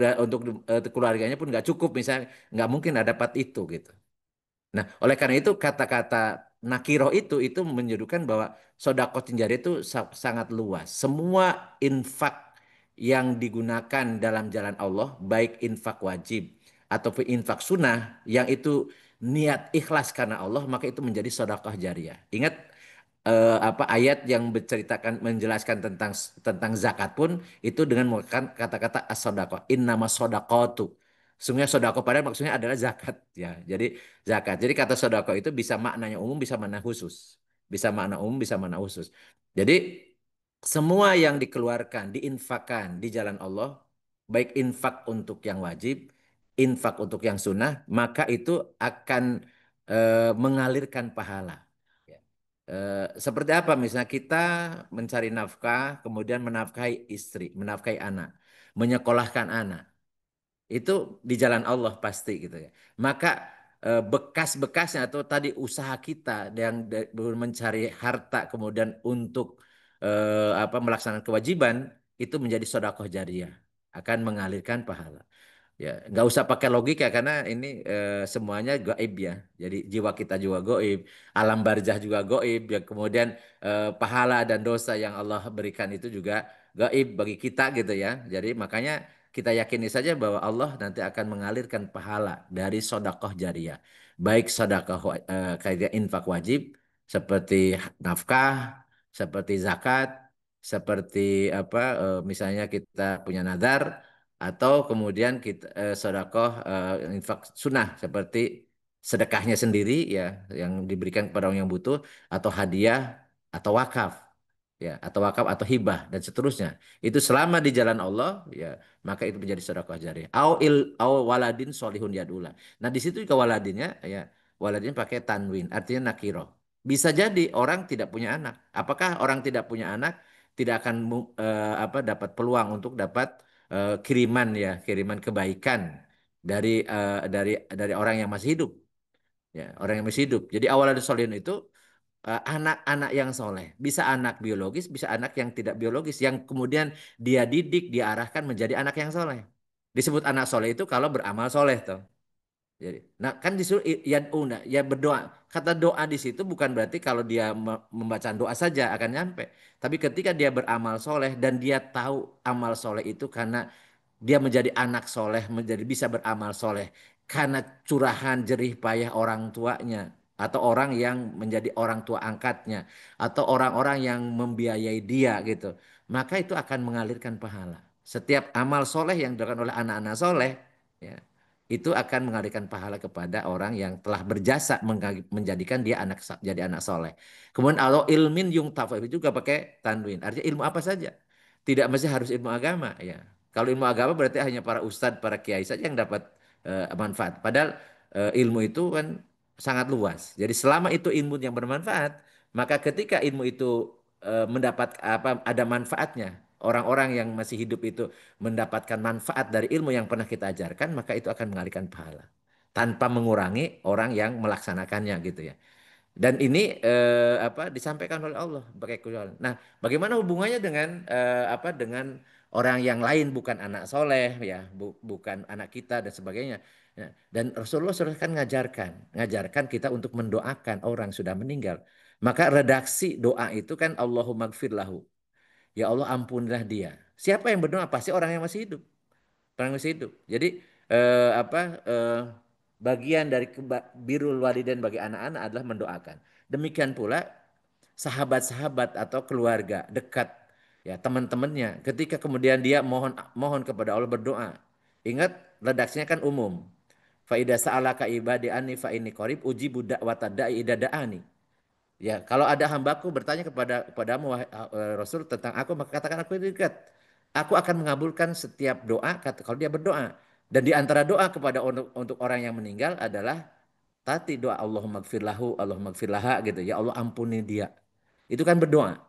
keluarganya pun nggak cukup, misalnya nggak mungkin ada dapat itu gitu. Nah, oleh karena itu kata-kata nakiroh itu menunjukkan bahwa sodako tinjari itu sangat luas. Semua infak yang digunakan dalam jalan Allah, baik infak wajib ataupun infak sunnah, yang itu niat ikhlas karena Allah, maka itu menjadi sodakoh jariah. Ingat apa ayat yang menceritakan menjelaskan tentang zakat pun itu dengan menggunakan kata-kata as-sodaqah, innama sodaqatu. Sesungguhnya sodaqah pada maksudnya adalah zakat ya. Jadi zakat. Jadi kata sodaqah itu bisa maknanya umum, bisa makna khusus. Bisa makna umum, bisa makna khusus. Jadi semua yang dikeluarkan, diinfakkan di jalan Allah, baik infak untuk yang wajib, infak untuk yang sunnah, maka itu akan mengalirkan pahala. Ya. Seperti apa? Misalnya kita mencari nafkah, kemudian menafkahi istri, menafkahi anak, menyekolahkan anak. Itu di jalan Allah pasti gitu ya. Maka bekas-bekasnya atau tadi usaha kita yang mencari harta kemudian untuk apa melaksanakan kewajiban itu menjadi sedekah jariah, akan mengalirkan pahala. Ya, nggak usah pakai logika karena ini semuanya gaib ya. Jadi jiwa kita juga gaib, alam barzah juga gaib. Ya, kemudian pahala dan dosa yang Allah berikan itu juga gaib bagi kita gitu ya. Jadi makanya kita yakini saja bahwa Allah nanti akan mengalirkan pahala dari sodakoh jariah. Baik sodakoh kayak infak wajib seperti nafkah, seperti zakat, seperti apa misalnya kita punya nazar atau kemudian kita sedekah infak sunnah seperti sedekahnya sendiri ya yang diberikan kepada orang yang butuh atau hadiah atau wakaf ya atau wakaf atau hibah dan seterusnya itu selama di jalan Allah ya maka itu menjadi sedekah jariah au waladin solihun yadullah. Nah di situ juga waladinnya ya waladin pakai tanwin artinya nakiro. Bisa jadi orang tidak punya anak. Apakah orang tidak punya anak tidak akan apa dapat peluang untuk dapat kiriman ya, kiriman kebaikan dari orang yang masih hidup, ya, orang yang masih hidup. Jadi awal dari solihin itu anak-anak yang soleh, bisa anak biologis, bisa anak yang tidak biologis, yang kemudian dia didik, diarahkan menjadi anak yang soleh. Disebut anak soleh itu kalau beramal soleh tuh. Jadi, nah kan disuruh ya ya berdoa. Kata doa di situ bukan berarti kalau dia membaca doa saja akan nyampe. Tapi ketika dia beramal soleh dan dia tahu amal soleh itu karena dia menjadi anak soleh, menjadi bisa beramal soleh karena curahan jerih payah orang tuanya atau orang yang menjadi orang tua angkatnya atau orang-orang yang membiayai dia gitu, maka itu akan mengalirkan pahala. Setiap amal soleh yang dilakukan oleh anak-anak soleh, ya, itu akan mengalirkan pahala kepada orang yang telah berjasa menjadikan dia jadi anak soleh. Kemudian kalau ilmin yung tafa itu juga pakai tanwin, artinya ilmu apa saja. Tidak mesti harus ilmu agama ya. Kalau ilmu agama berarti hanya para ustadz, para kiai saja yang dapat manfaat. Padahal ilmu itu kan sangat luas. Jadi selama itu ilmu yang bermanfaat, maka ketika ilmu itu mendapat apa ada manfaatnya, orang-orang yang masih hidup itu mendapatkan manfaat dari ilmu yang pernah kita ajarkan, maka itu akan mengalihkan pahala tanpa mengurangi orang yang melaksanakannya gitu ya. Dan ini apa disampaikan oleh Allah pakai Quran. Nah, bagaimana hubungannya dengan apa dengan orang yang lain bukan anak soleh ya, bukan anak kita dan sebagainya. Ya, dan Rasulullah SAW kan ngajarkan kita untuk mendoakan orang sudah meninggal. Maka redaksi doa itu kan Allahumma gfir lahu. Ya Allah ampunilah dia. Siapa yang berdoa? Pasti orang yang masih hidup. Orang yang masih hidup. Jadi apa bagian dari birrul walidain bagi anak-anak adalah mendoakan. Demikian pula sahabat-sahabat atau keluarga dekat ya teman-temannya ketika kemudian dia mohon mohon kepada Allah berdoa. Ingat redaksinya kan umum. Fa idza sa'alaka ibadi anni fa inni qarib ujibu da'watad da'i idza da'ani. Ya, kalau ada hambaku bertanya kepadamu wahai Rasul tentang aku, maka katakan aku dekat. Aku akan mengabulkan setiap doa kalau dia berdoa. Dan di antara doa kepada untuk orang yang meninggal adalah tadi doa Allahumma gfir lahu, Allahumma gfir laha gitu. Ya Allah ampuni dia. Itu kan berdoa.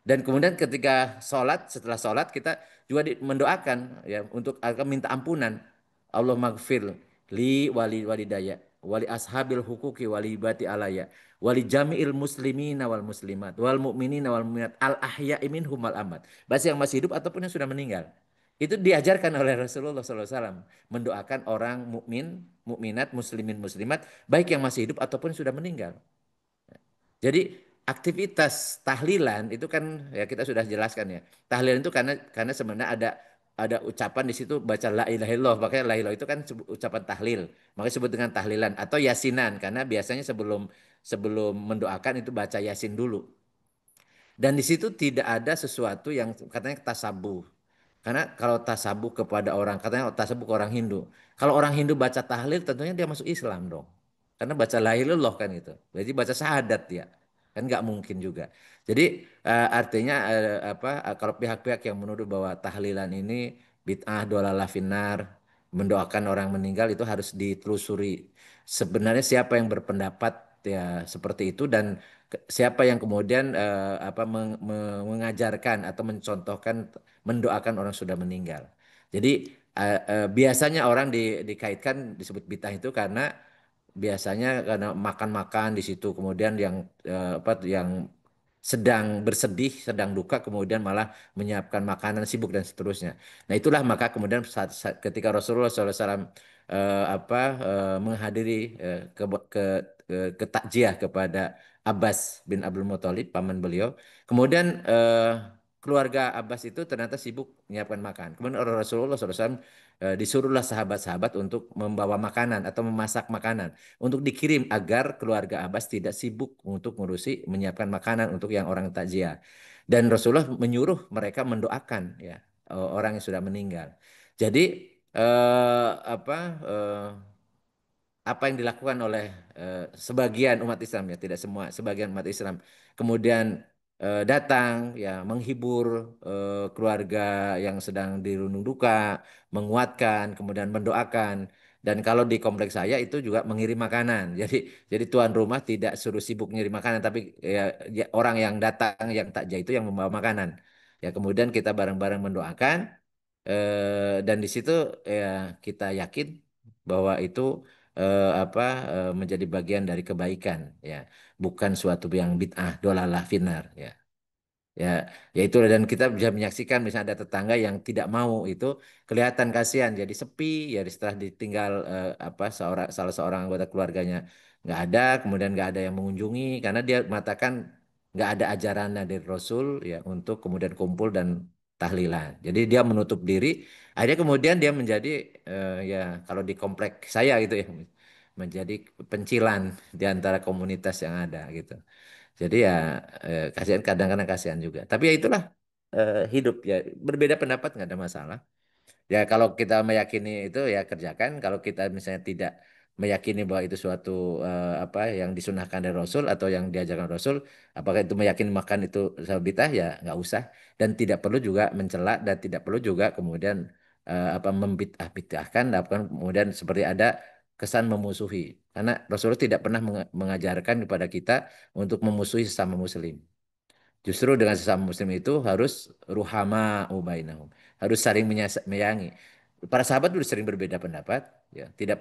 Dan kemudian ketika sholat, setelah sholat kita juga mendoakan ya untuk agar minta ampunan. Allah maghfir li wali walidaya wali ashabil hukuki wali bati alaya wali jami'il muslimina wal muslimat wal mu'minina wal mu'minat al ahya'i minhum wal amat. Baik yang masih hidup ataupun yang sudah meninggal. Itu diajarkan oleh Rasulullah SAW. Mendoakan orang mukmin, mukminat, muslimin, muslimat, baik yang masih hidup ataupun sudah meninggal. Jadi aktivitas tahlilan itu kan ya kita sudah jelaskan ya. Tahlilan itu karena sebenarnya ada ucapan di situ baca la ilaha illallah. Makanya la ilaha itu kan ucapan tahlil. Makanya disebut dengan tahlilan atau yasinan karena biasanya sebelum sebelum mendoakan itu baca yasin dulu. Dan di situ tidak ada sesuatu yang katanya tasabuh. Karena kalau tasabuh kepada orang, katanya tasabuh ke orang Hindu. Kalau orang Hindu baca tahlil tentunya dia masuk Islam dong. Karena baca la ilaha illallah kan itu. Jadi baca syahadat dia. Kan nggak mungkin juga. Jadi artinya kalau pihak-pihak yang menuduh bahwa tahlilan ini bid'ah dolalah finnar, mendoakan orang meninggal itu harus ditelusuri. Sebenarnya siapa yang berpendapat ya seperti itu dan siapa yang kemudian mengajarkan atau mencontohkan mendoakan orang sudah meninggal. Jadi biasanya orang dikaitkan disebut bid'ah itu karena biasanya karena makan-makan di situ kemudian yang yang sedang bersedih, sedang duka kemudian malah menyiapkan makanan sibuk dan seterusnya. Nah, itulah maka kemudian ketika Rasulullah SAW menghadiri ke takziah kepada Abbas bin Abdul Muthalib, paman beliau. Kemudian keluarga Abbas itu ternyata sibuk menyiapkan makan. Kemudian Rasulullah SAW disuruhlah sahabat-sahabat untuk membawa makanan atau memasak makanan untuk dikirim agar keluarga Abbas tidak sibuk untuk ngurusi menyiapkan makanan untuk yang orang takziah. Dan Rasulullah menyuruh mereka mendoakan ya orang yang sudah meninggal. Jadi eh, apa eh, apa yang dilakukan oleh sebagian umat Islam ya, tidak semua, sebagian umat Islam. Kemudian datang ya menghibur keluarga yang sedang dirundung duka, menguatkan, kemudian mendoakan. Dan kalau di kompleks saya itu juga mengirim makanan. Jadi tuan rumah tidak suruh sibuk mengirim makanan, tapi orang yang datang yang takjah itu yang membawa makanan. Ya kemudian kita bareng-bareng mendoakan dan di situ ya kita yakin bahwa itu menjadi bagian dari kebaikan ya bukan suatu yang bid'ah dolalah finar ya ya ya itu dan kita bisa menyaksikan misalnya ada tetangga yang tidak mau itu kelihatan kasihan jadi sepi ya setelah ditinggal salah seorang anggota keluarganya nggak ada kemudian nggak ada yang mengunjungi karena dia mengatakan nggak ada ajaran dari Rasul ya untuk kemudian kumpul dan tahlilan jadi dia menutup diri akhirnya kemudian dia menjadi ya kalau di komplek saya gitu ya menjadi pencilan di antara komunitas yang ada gitu. Jadi ya kasihan kadang-kadang kasihan juga. Tapi ya itulah hidup ya berbeda pendapat nggak ada masalah. Ya kalau kita meyakini itu ya kerjakan. Kalau kita misalnya tidak meyakini bahwa itu suatu yang disunahkan dari Rasul atau yang diajarkan Rasul, apakah itu meyakini makan itu bidah ya nggak usah dan tidak perlu juga mencela dan tidak perlu juga kemudian membid'ah-bid'ahkan, kemudian seperti ada kesan memusuhi. Karena Rasulullah tidak pernah mengajarkan kepada kita untuk memusuhi sesama Muslim. Justru dengan sesama muslim itu harus ruhama ubainahum. Harus saling menyayangi. Para sahabat dulu sering berbeda pendapat, ya. Tidak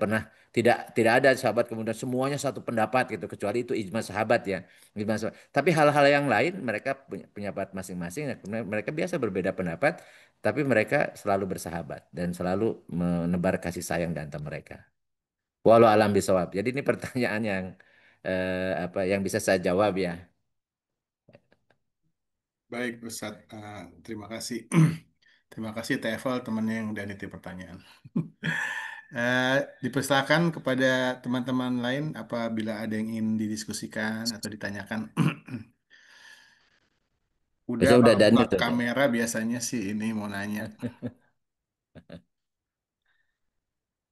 ada sahabat kemudian semuanya satu pendapat gitu kecuali itu ijma sahabat ya. Ijma sahabat. Tapi hal-hal yang lain mereka punya pendapat masing-masing, ya. Mereka biasa berbeda pendapat, tapi mereka selalu bersahabat dan selalu menebar kasih sayang di antara mereka. Walau alam bisawab. Jadi ini pertanyaan yang yang bisa saya jawab ya. Baik, Ustadz. Terima kasih. Terima kasih TFL temannya yang udah nitip pertanyaan. Dipersilakan kepada teman-teman lain apabila ada yang ingin didiskusikan atau ditanyakan. Udah Biasanya udah kalau buka Daniel tuh. kamera biasanya sih ini mau nanya.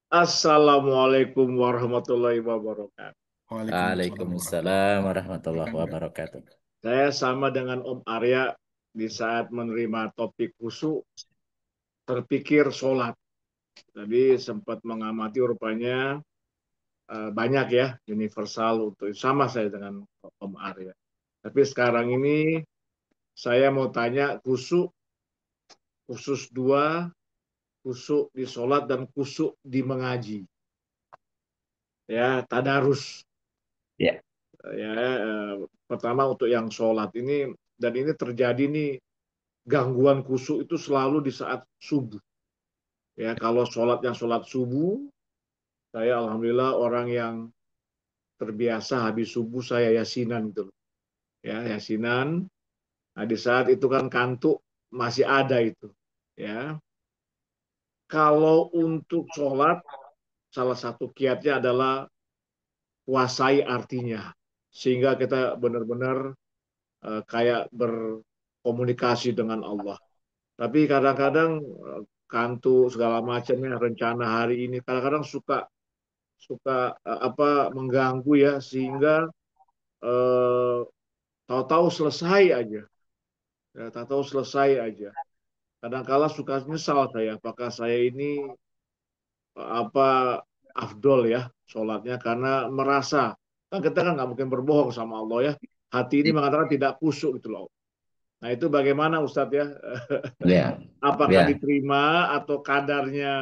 Assalamualaikum warahmatullahi wabarakatuh. Waalaikumsalam Waalaikumsalam warahmatullahi warahmatullahi wabarakatuh. wabarakatuh. Saya sama dengan Om Arya di saat menerima topik khusyuk terpikir sholat. Tadi sempat mengamati rupanya banyak ya, universal untuk sama saya dengan Om Arya. Tapi sekarang ini saya mau tanya khusus dua, khusyuk di sholat dan khusyuk di mengaji. Ya, tadarus. Ya. Ya, pertama untuk yang sholat ini, dan ini terjadi nih, gangguan khusyuk itu selalu di saat subuh. Ya, kalau sholat subuh, saya alhamdulillah orang yang terbiasa habis subuh saya yasinan gitu loh. Ya, yasinan. Nah, di saat itu kan kantuk masih ada itu. Ya, kalau untuk sholat, salah satu kiatnya adalah kuasai artinya, sehingga kita benar-benar kayak berkomunikasi dengan Allah. Tapi kadang-kadang kantuk segala macamnya rencana hari ini kadang-kadang suka suka apa mengganggu ya, sehingga eh, tahu-tahu selesai aja, ya, tahu-tahu selesai aja. Kadang-kala suka nyesal saya, apakah saya ini apa afdol ya sholatnya, karena merasa kan kita kan nggak mungkin berbohong sama Allah ya, hati ini mengatakan tidak khusyuk gitu loh. Nah itu bagaimana Ustadz ya? Ya. Apakah Ya. diterima atau kadarnya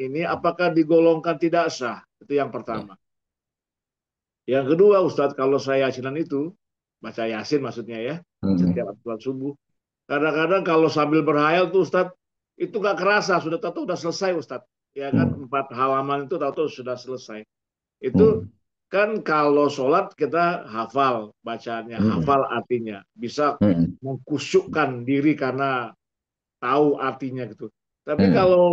ini apakah digolongkan tidak sah? Itu yang Ya. pertama. Yang kedua Ustadz, kalau saya yasinan itu baca yasin maksudnya ya, Hmm. setiap sholat subuh. Kadang-kadang kalau sambil berhayal tuh Ustadz, itu nggak kerasa sudah tahu udah selesai Ustadz. Ya kan Hmm. 4 halaman itu tahu sudah selesai. Itu Hmm. kan kalau sholat kita hafal bacaannya, Hmm. hafal artinya, bisa Hmm. mengkusyukkan diri karena tahu artinya gitu. Tapi Hmm. kalau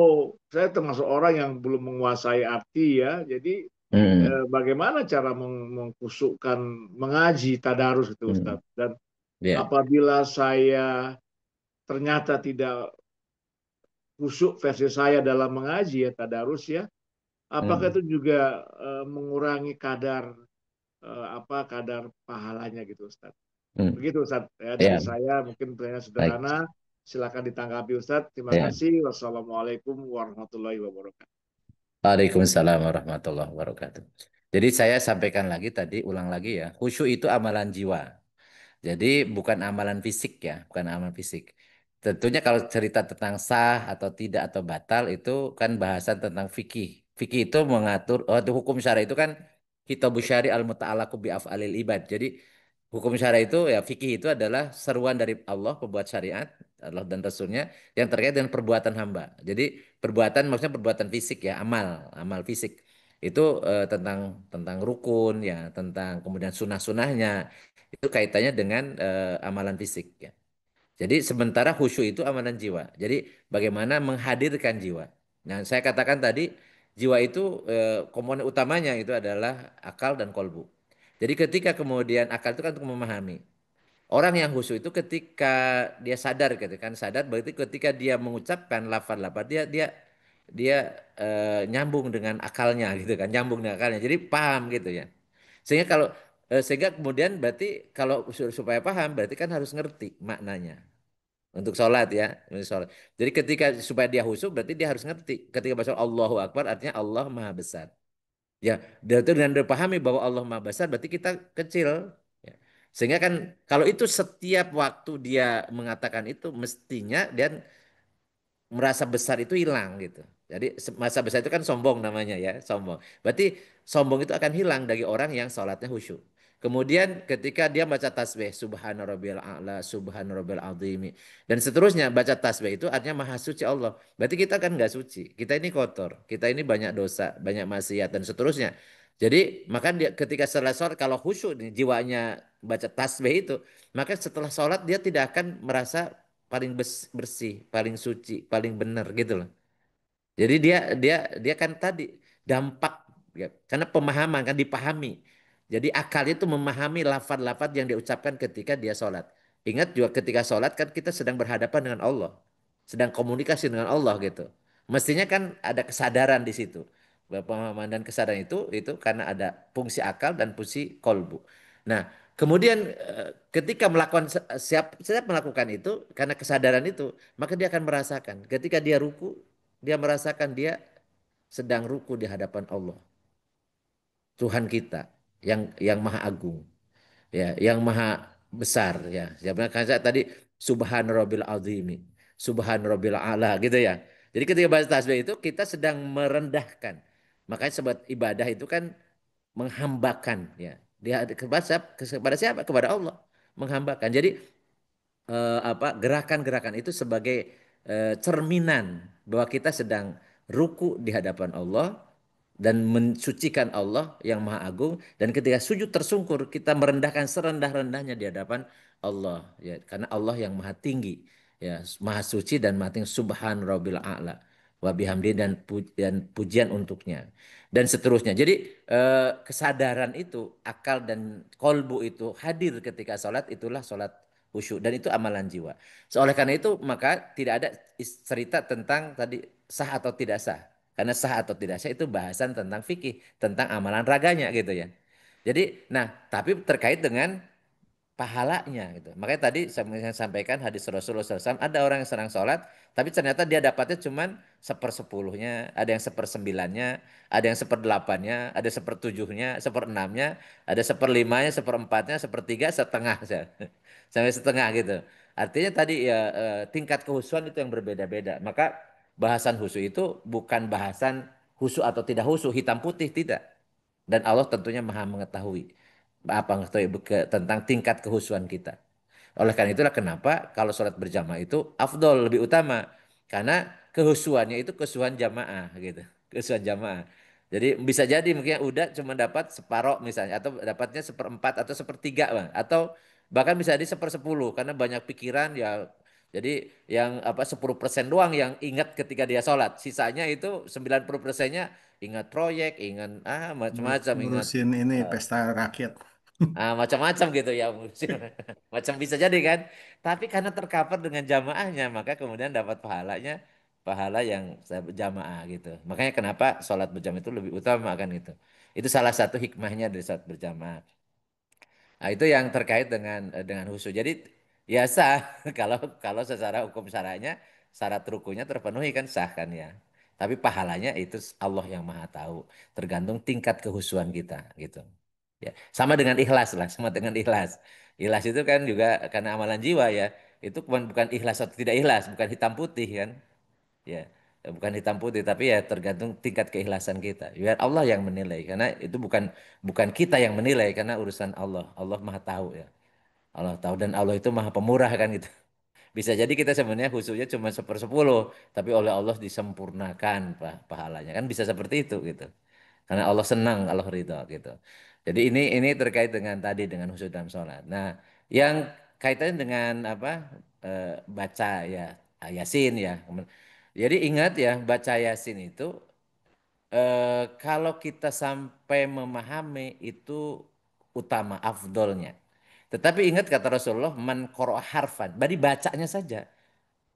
saya termasuk orang yang belum menguasai arti ya, jadi Hmm. bagaimana cara mengkusukkan mengaji tadarus itu Hmm. Ustadz. Dan Ya. apabila saya ternyata tidak kusuk versi saya dalam mengaji ya tadarus ya, apakah Hmm. itu juga mengurangi kadar kadar pahalanya gitu Ustadz. Hmm. Begitu Ustadz ya dari Ya. saya, mungkin pertanyaan Baik. sederhana. Silakan ditanggapi Ustadz. Terima Ya. kasih. Wassalamualaikum warahmatullahi wabarakatuh. Waalaikumsalam warahmatullahi wabarakatuh. Jadi saya sampaikan lagi tadi, ulang lagi ya. Khusyuk itu amalan jiwa. Jadi bukan amalan fisik ya, bukan amalan fisik. Tentunya kalau cerita tentang sah atau tidak atau batal itu kan bahasan tentang fikih. Fikih itu mengatur, itu hukum syara itu kan kitabus syari al muta'alaku bi af'alil ibad. Jadi hukum syara itu ya fikih itu adalah seruan dari Allah pembuat syariat Allah dan Rasulnya yang terkait dengan perbuatan hamba. Jadi perbuatan maksudnya perbuatan fisik ya, amal fisik. Itu tentang tentang rukun ya, tentang kemudian sunah-sunahnya itu kaitannya dengan amalan fisik ya. Jadi sementara khusyuk itu amalan jiwa. Jadi bagaimana menghadirkan jiwa. Nah, saya katakan tadi jiwa itu komponen utamanya itu adalah akal dan kolbu. Jadi ketika kemudian akal itu kan untuk memahami. Orang yang khusyuk itu ketika dia sadar, ketika kan sadar berarti ketika dia mengucapkan lafaz-lafaz dia nyambung dengan akalnya gitu kan, nyambung dengan akalnya. Jadi paham gitu ya. Sehingga kemudian berarti kalau supaya paham berarti kan harus ngerti maknanya untuk sholat ya, untuk sholat. Jadi ketika supaya dia khusyuk berarti dia harus ngerti. Ketika baca Allahu Akbar artinya Allah Maha Besar. Ya, dan itu dengan dipahami bahwa Allah Maha Besar berarti kita kecil. Ya. Sehingga kan kalau itu setiap waktu dia mengatakan itu mestinya dan merasa besar itu hilang gitu. Jadi masa besar itu kan sombong namanya ya, sombong. Berarti sombong itu akan hilang dari orang yang sholatnya khusyuk. Kemudian ketika dia baca tasbih subhana rabbiyal a'la, subhana rabbiyal azimi dan seterusnya baca tasbih itu artinya maha suci Allah. Berarti kita kan nggak suci. Kita ini kotor, kita ini banyak dosa, banyak maksiat dan seterusnya. Jadi maka dia ketika setelah sholat kalau khusyuk nih, jiwanya baca tasbih itu, maka setelah sholat dia tidak akan merasa paling bersih, paling suci, paling benar gitu loh. Jadi dia dia dia kan tadi dampak ya, karena pemahaman kan dipahami. Jadi akal itu memahami lafaz-lafaz yang diucapkan ketika dia sholat. Ingat juga ketika sholat kan kita sedang berhadapan dengan Allah, sedang komunikasi dengan Allah gitu. Mestinya kan ada kesadaran di situ. Pemahaman dan kesadaran itu karena ada fungsi akal dan fungsi kolbu. Nah, kemudian ketika melakukan siap melakukan itu karena kesadaran itu, maka dia akan merasakan ketika dia ruku dia merasakan dia sedang ruku di hadapan Allah. Tuhan kita yang maha agung, ya, yang maha besar, ya. Sebenarnya kan saya tadi Subhan Rabbil Azimi, Subhan Rabbil A'la gitu ya. Jadi ketika bahasa tasbih itu kita sedang merendahkan. Makanya sebab ibadah itu kan menghambakan, ya. Dia kepada siapa? Kepada Allah. Menghambakan. Jadi gerakan-gerakan itu sebagai cerminan bahwa kita sedang ruku di hadapan Allah dan mensucikan Allah yang Maha Agung, dan ketika sujud tersungkur kita merendahkan serendah-rendahnya di hadapan Allah, ya, karena Allah yang Maha Tinggi, ya, Maha Suci dan Maha Tinggi, Subhan Rabbil A'la wa bihamdi, dan pujian untuknya dan seterusnya. Jadi kesadaran itu, akal dan kolbu itu hadir ketika sholat, itulah sholat khusyuk, dan itu amalan jiwa. Oleh karena itu maka tidak ada cerita tentang tadi sah atau tidak sah. Karena sah atau tidak sah itu bahasan tentang fikih, tentang amalan raganya gitu ya. Jadi, nah, tapi terkait dengan pahalanya gitu. Makanya tadi saya sampaikan hadis Rasulullah SAW, ada orang yang sedang sholat, tapi ternyata dia dapatnya cuman sepersepuluhnya, ada yang sepersembilannya, ada yang seperdelapannya, ada sepertujuhnya, seperenamnya, ada seperlimanya, seperempatnya, sepertiga, setengah, sampai setengah gitu. Artinya tadi ya tingkat kehusuan itu yang berbeda-beda. Maka bahasan husu itu bukan bahasan husu atau tidak husu, hitam putih, tidak. Dan Allah tentunya maha mengetahui tentang tingkat kehusuan kita. Oleh karena itulah kenapa kalau sholat berjamaah itu afdol, lebih utama. Karena kehusuannya itu kehusuan jamaah gitu. Kehusuan jamaah. Jadi bisa jadi mungkin udah cuma dapat separoh misalnya, atau dapatnya seperempat atau sepertiga, Bang. Atau bahkan bisa jadi sepersepuluh karena banyak pikiran ya. Jadi yang 10% doang yang ingat ketika dia sholat. Sisanya itu 90%-nya ingat proyek, ingat macam-macam, ingat Ngurusin ini eh, pesta rakyat. macam-macam gitu ya. Macam bisa jadi kan. Tapi karena tercover dengan jamaahnya, maka kemudian dapat pahala yang jamaah gitu. Makanya kenapa sholat berjamaah itu lebih utama kan gitu. Itu salah satu hikmahnya dari sholat berjamaah. Nah, itu yang terkait dengan husu. Jadi ya sah kalau kalau secara hukum syara'nya syarat rukunya terpenuhi kan sah kan ya. Tapi pahalanya itu Allah yang Maha tahu, tergantung tingkat kehusuan kita gitu. Ya, sama dengan ikhlas lah, sama dengan ikhlas. Ikhlas itu kan juga karena amalan jiwa ya. Itu bukan ikhlas atau tidak ikhlas, bukan hitam putih kan. Ya, bukan hitam putih, tapi ya tergantung tingkat keikhlasan kita. Biar Allah yang menilai, karena itu bukan bukan kita yang menilai, karena urusan Allah. Allah Maha tahu ya. Allah tahu, dan Allah itu Maha Pemurah kan gitu. Bisa jadi kita sebenarnya khususnya cuma sepersepuluh, tapi oleh Allah disempurnakan pahalanya, kan bisa seperti itu gitu. Karena Allah senang, Allah ridho gitu. Jadi ini terkait dengan tadi dengan khusyuk dalam sholat. Nah, yang kaitannya dengan baca ya Yasin ya. Jadi ingat ya, baca Yasin itu kalau kita sampai memahami itu utama, afdolnya. Tetapi ingat kata Rasulullah, man qara'a harfan, berarti bacanya saja.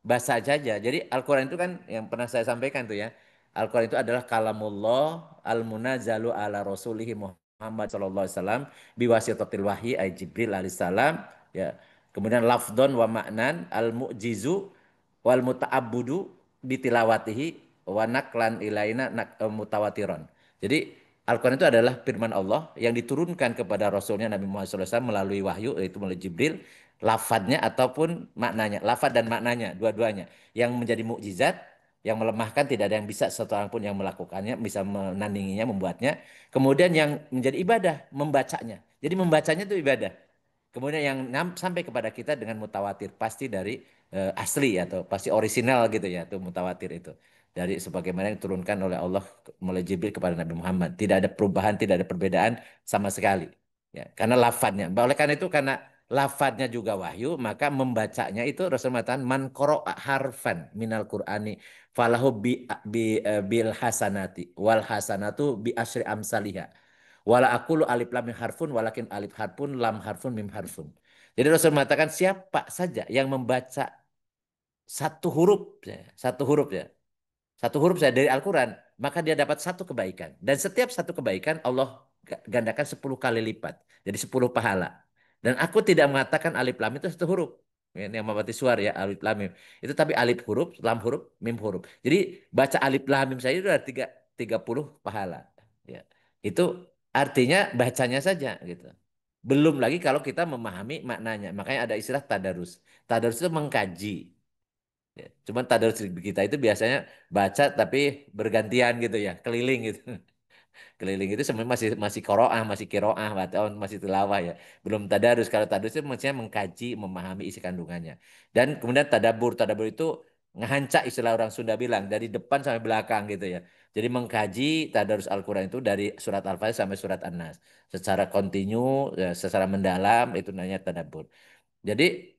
Bahasa saja. Jadi Al-Quran itu kan yang pernah saya sampaikan tuh ya. Al-Quran itu adalah kalamullah al-munazzalu ala rasulihi Muhammad sallallahu alaihi wasallam biwasitatil wahyi ay Jibril alaihissalam, ya. Kemudian lafdon wa maknan al-mu'jizu wal muta'abbudu bitilawatihi wa naklan ilaina mutawatiron. Jadi Al-Quran itu adalah firman Allah yang diturunkan kepada Rasulnya Nabi Muhammad SAW melalui wahyu, yaitu melalui Jibril, lafadznya ataupun maknanya, lafadz dan maknanya, dua-duanya. Yang menjadi mukjizat, yang melemahkan, tidak ada yang bisa, satu orang pun yang melakukannya, bisa menandinginya, membuatnya. Kemudian yang menjadi ibadah, membacanya. Jadi membacanya itu ibadah. Kemudian yang sampai kepada kita dengan mutawatir, pasti dari asli atau pasti orisinal gitu ya, itu mutawatir itu. Dari sebagaimana yang diturunkan oleh Allah melalui Jibril kepada Nabi Muhammad. Tidak ada perubahan, tidak ada perbedaan sama sekali. Ya, karena lafadznya. Oleh karena itu, karena lafadznya juga wahyu, maka membacanya itu Rasul mengatakan man qara'a harfan minal Qur'ani falahu bil hasanati wal hasanatu bi asyri amsalihha. Wala aqulu alif lam mim harfun walakin alif harfun lam harfun mim harfun. Jadi Rasul mengatakan siapa saja yang membaca satu huruf ya, satu huruf ya, satu huruf saya dari Al-Quran, maka dia dapat satu kebaikan. Dan setiap satu kebaikan Allah gandakan 10 kali lipat. Jadi 10 pahala. Dan aku tidak mengatakan alif lam itu satu huruf. Ini yang mabati suar ya, alif lam mim. Itu tapi alif huruf, lam huruf, mim huruf. Jadi baca alif lam mim saya itu ada 30 pahala. Ya. Itu Artinya bacanya saja gitu. Belum lagi kalau kita memahami maknanya. Makanya ada istilah tadarus. Tadarus itu mengkaji. Ya. Cuman tadarus kita itu biasanya baca tapi bergantian gitu ya, keliling gitu. Keliling itu sebenarnya masih masih qiraah, masih qiraah atau masih tilawah ya. Belum tadarus. Kalau tadarus itu maksudnya mengkaji, memahami isi kandungannya. Dan kemudian tadabur, tadabur itu ngehancak istilah orang Sunda bilang dari depan sampai belakang gitu ya. Jadi mengkaji tadarus Al-Qur'an itu dari surat Al-Fatihah sampai surat An-Nas secara kontinu, ya, secara mendalam itu namanya tadabur. Jadi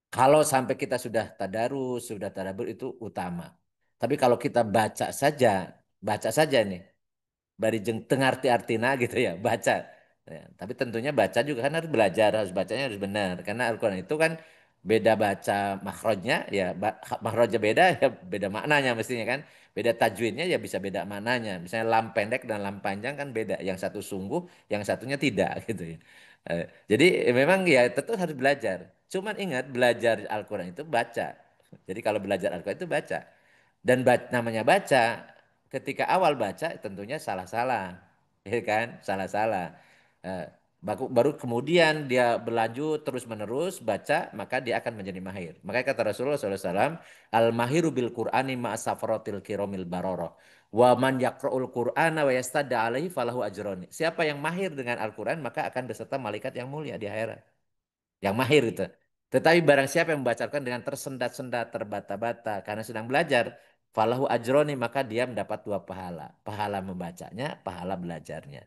kalau sampai kita sudah tadarus, sudah tadabur itu utama. Tapi kalau kita baca saja nih bari jeng tengarti artina gitu ya baca. Ya, tapi tentunya baca juga kan harus belajar, harus bacanya harus benar karena Al-Quran itu kan beda baca makhrajnya ya makhrajnya beda ya beda maknanya mestinya kan, beda tajwidnya ya bisa beda maknanya, misalnya lam pendek dan lam panjang kan beda, yang satu sungguh yang satunya tidak gitu ya. Jadi memang ya tentu harus belajar, cuman ingat belajar Al-Quran itu baca, jadi kalau belajar Al-Quran itu baca. Dan namanya baca, ketika awal baca tentunya salah-salah, ya kan? Salah-salah. Eh, baru kemudian dia berlanjut terus-menerus baca, maka dia akan menjadi mahir. Makanya kata Rasulullah SAW, Al-mahiru bil Qur'ani ma'asafaratil kiromil baroroh. Wa man yakra'ul Qur'ana wa yastada alaihi falahu ajroni. Siapa yang mahir dengan Al-Quran, maka akan beserta malaikat yang mulia di akhirat. Yang mahir itu. Tetapi barang siapa yang membacakan dengan tersendat-sendat, terbata-bata karena sedang belajar, falahu ajroni, maka dia mendapat dua pahala. Pahala membacanya, pahala belajarnya.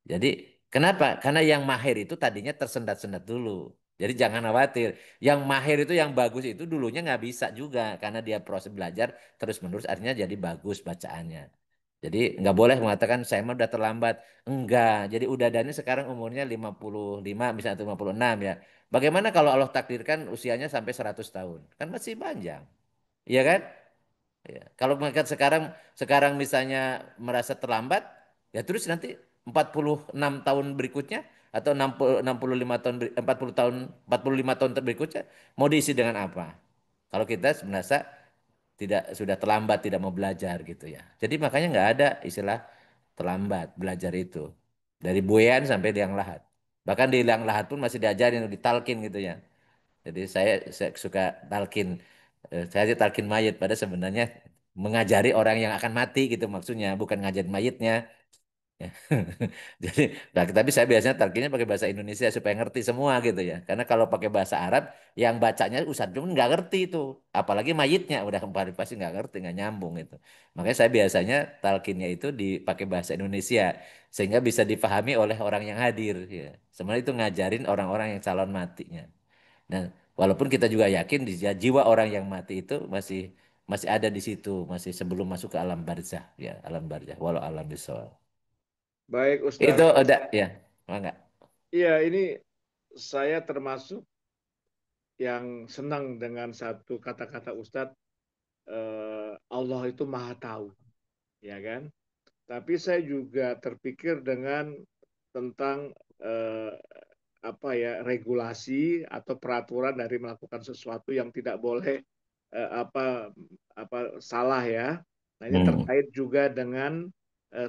Jadi kenapa? Karena yang mahir itu tadinya tersendat-sendat dulu. Jadi jangan khawatir. Yang mahir itu yang bagus itu dulunya nggak bisa juga karena dia proses belajar terus menerus artinya jadi bagus bacaannya. Jadi nggak boleh mengatakan saya mah udah terlambat. Enggak. Jadi udah Dani sekarang umurnya 55 misalnya atau 56 ya. Bagaimana kalau Allah takdirkan usianya sampai 100 tahun? Kan masih panjang. Iya kan? Ya. Kalau mereka sekarang sekarang misalnya merasa terlambat, ya terus nanti 46 tahun berikutnya atau 65 tahun 40 tahun 45 tahun berikutnya mau diisi dengan apa? Kalau kita merasa tidak sudah terlambat tidak mau belajar gitu ya. Jadi makanya nggak ada istilah terlambat belajar itu. Dari buayan sampai liang lahat. Bahkan di liang lahat pun masih diajarin ditalkin gitu ya. Jadi saya suka talkin. Saya aja talkin mayit pada sebenarnya mengajari orang yang akan mati gitu maksudnya, bukan ngajarin mayitnya. Ya. Jadi, nah, tapi saya biasanya talkinnya pakai bahasa Indonesia supaya ngerti semua gitu ya. Karena kalau pakai bahasa Arab, yang bacanya Ustadz Jun nggak ngerti itu. Apalagi mayitnya udah kembali pasti nggak ngerti, nggak nyambung itu. Makanya saya biasanya talkinnya itu dipakai bahasa Indonesia sehingga bisa dipahami oleh orang yang hadir. Ya. Sebenarnya itu ngajarin orang-orang yang calon matinya. Nah, walaupun kita juga yakin di jiwa orang yang mati itu masih masih ada di situ, masih sebelum masuk ke alam barzah, ya alam barzah. Walau alam bisawal. Baik, Itu Ustadz. udah ya, enggak. Iya, ini saya termasuk yang senang dengan satu kata-kata Ustadz, Allah itu maha tahu, ya kan? Tapi saya juga terpikir dengan tentang eh, apa ya regulasi atau peraturan dari melakukan sesuatu yang tidak boleh apa salah ya. Nah ini Hmm. terkait juga dengan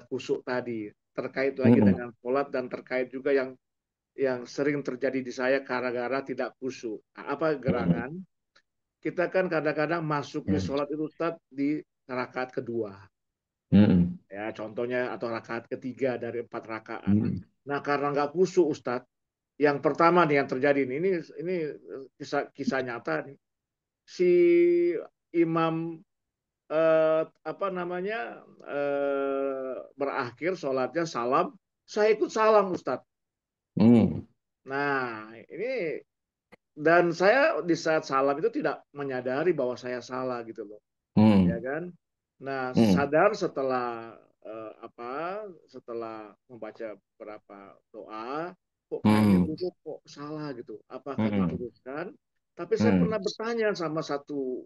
kusuk tadi, terkait lagi Hmm. dengan sholat dan terkait juga yang sering terjadi di saya gara-gara tidak kusuk. Apa Hmm. gerangan? Kita kan kadang-kadang masuk di Hmm. sholat itu Ustaz di rakaat kedua. Hmm. Ya, contohnya atau rakaat ketiga dari 4 rakaat. Hmm. Nah, karena nggak khusyuk Ustadz, yang pertama nih yang terjadi ini kisah nyata nih. Si imam apa namanya berakhir sholatnya salam, saya ikut salam Ustadz. Hmm. Nah, ini dan saya di saat salam itu tidak menyadari bahwa saya salah gitu loh. Ya Hmm. kan? Nah, Hmm. sadar setelah apa? Setelah membaca beberapa doa, kok kayaknya Hmm. dulu kok salah gitu. Apakah Hmm. diteruskan? Tapi saya Hmm. pernah bertanya sama satu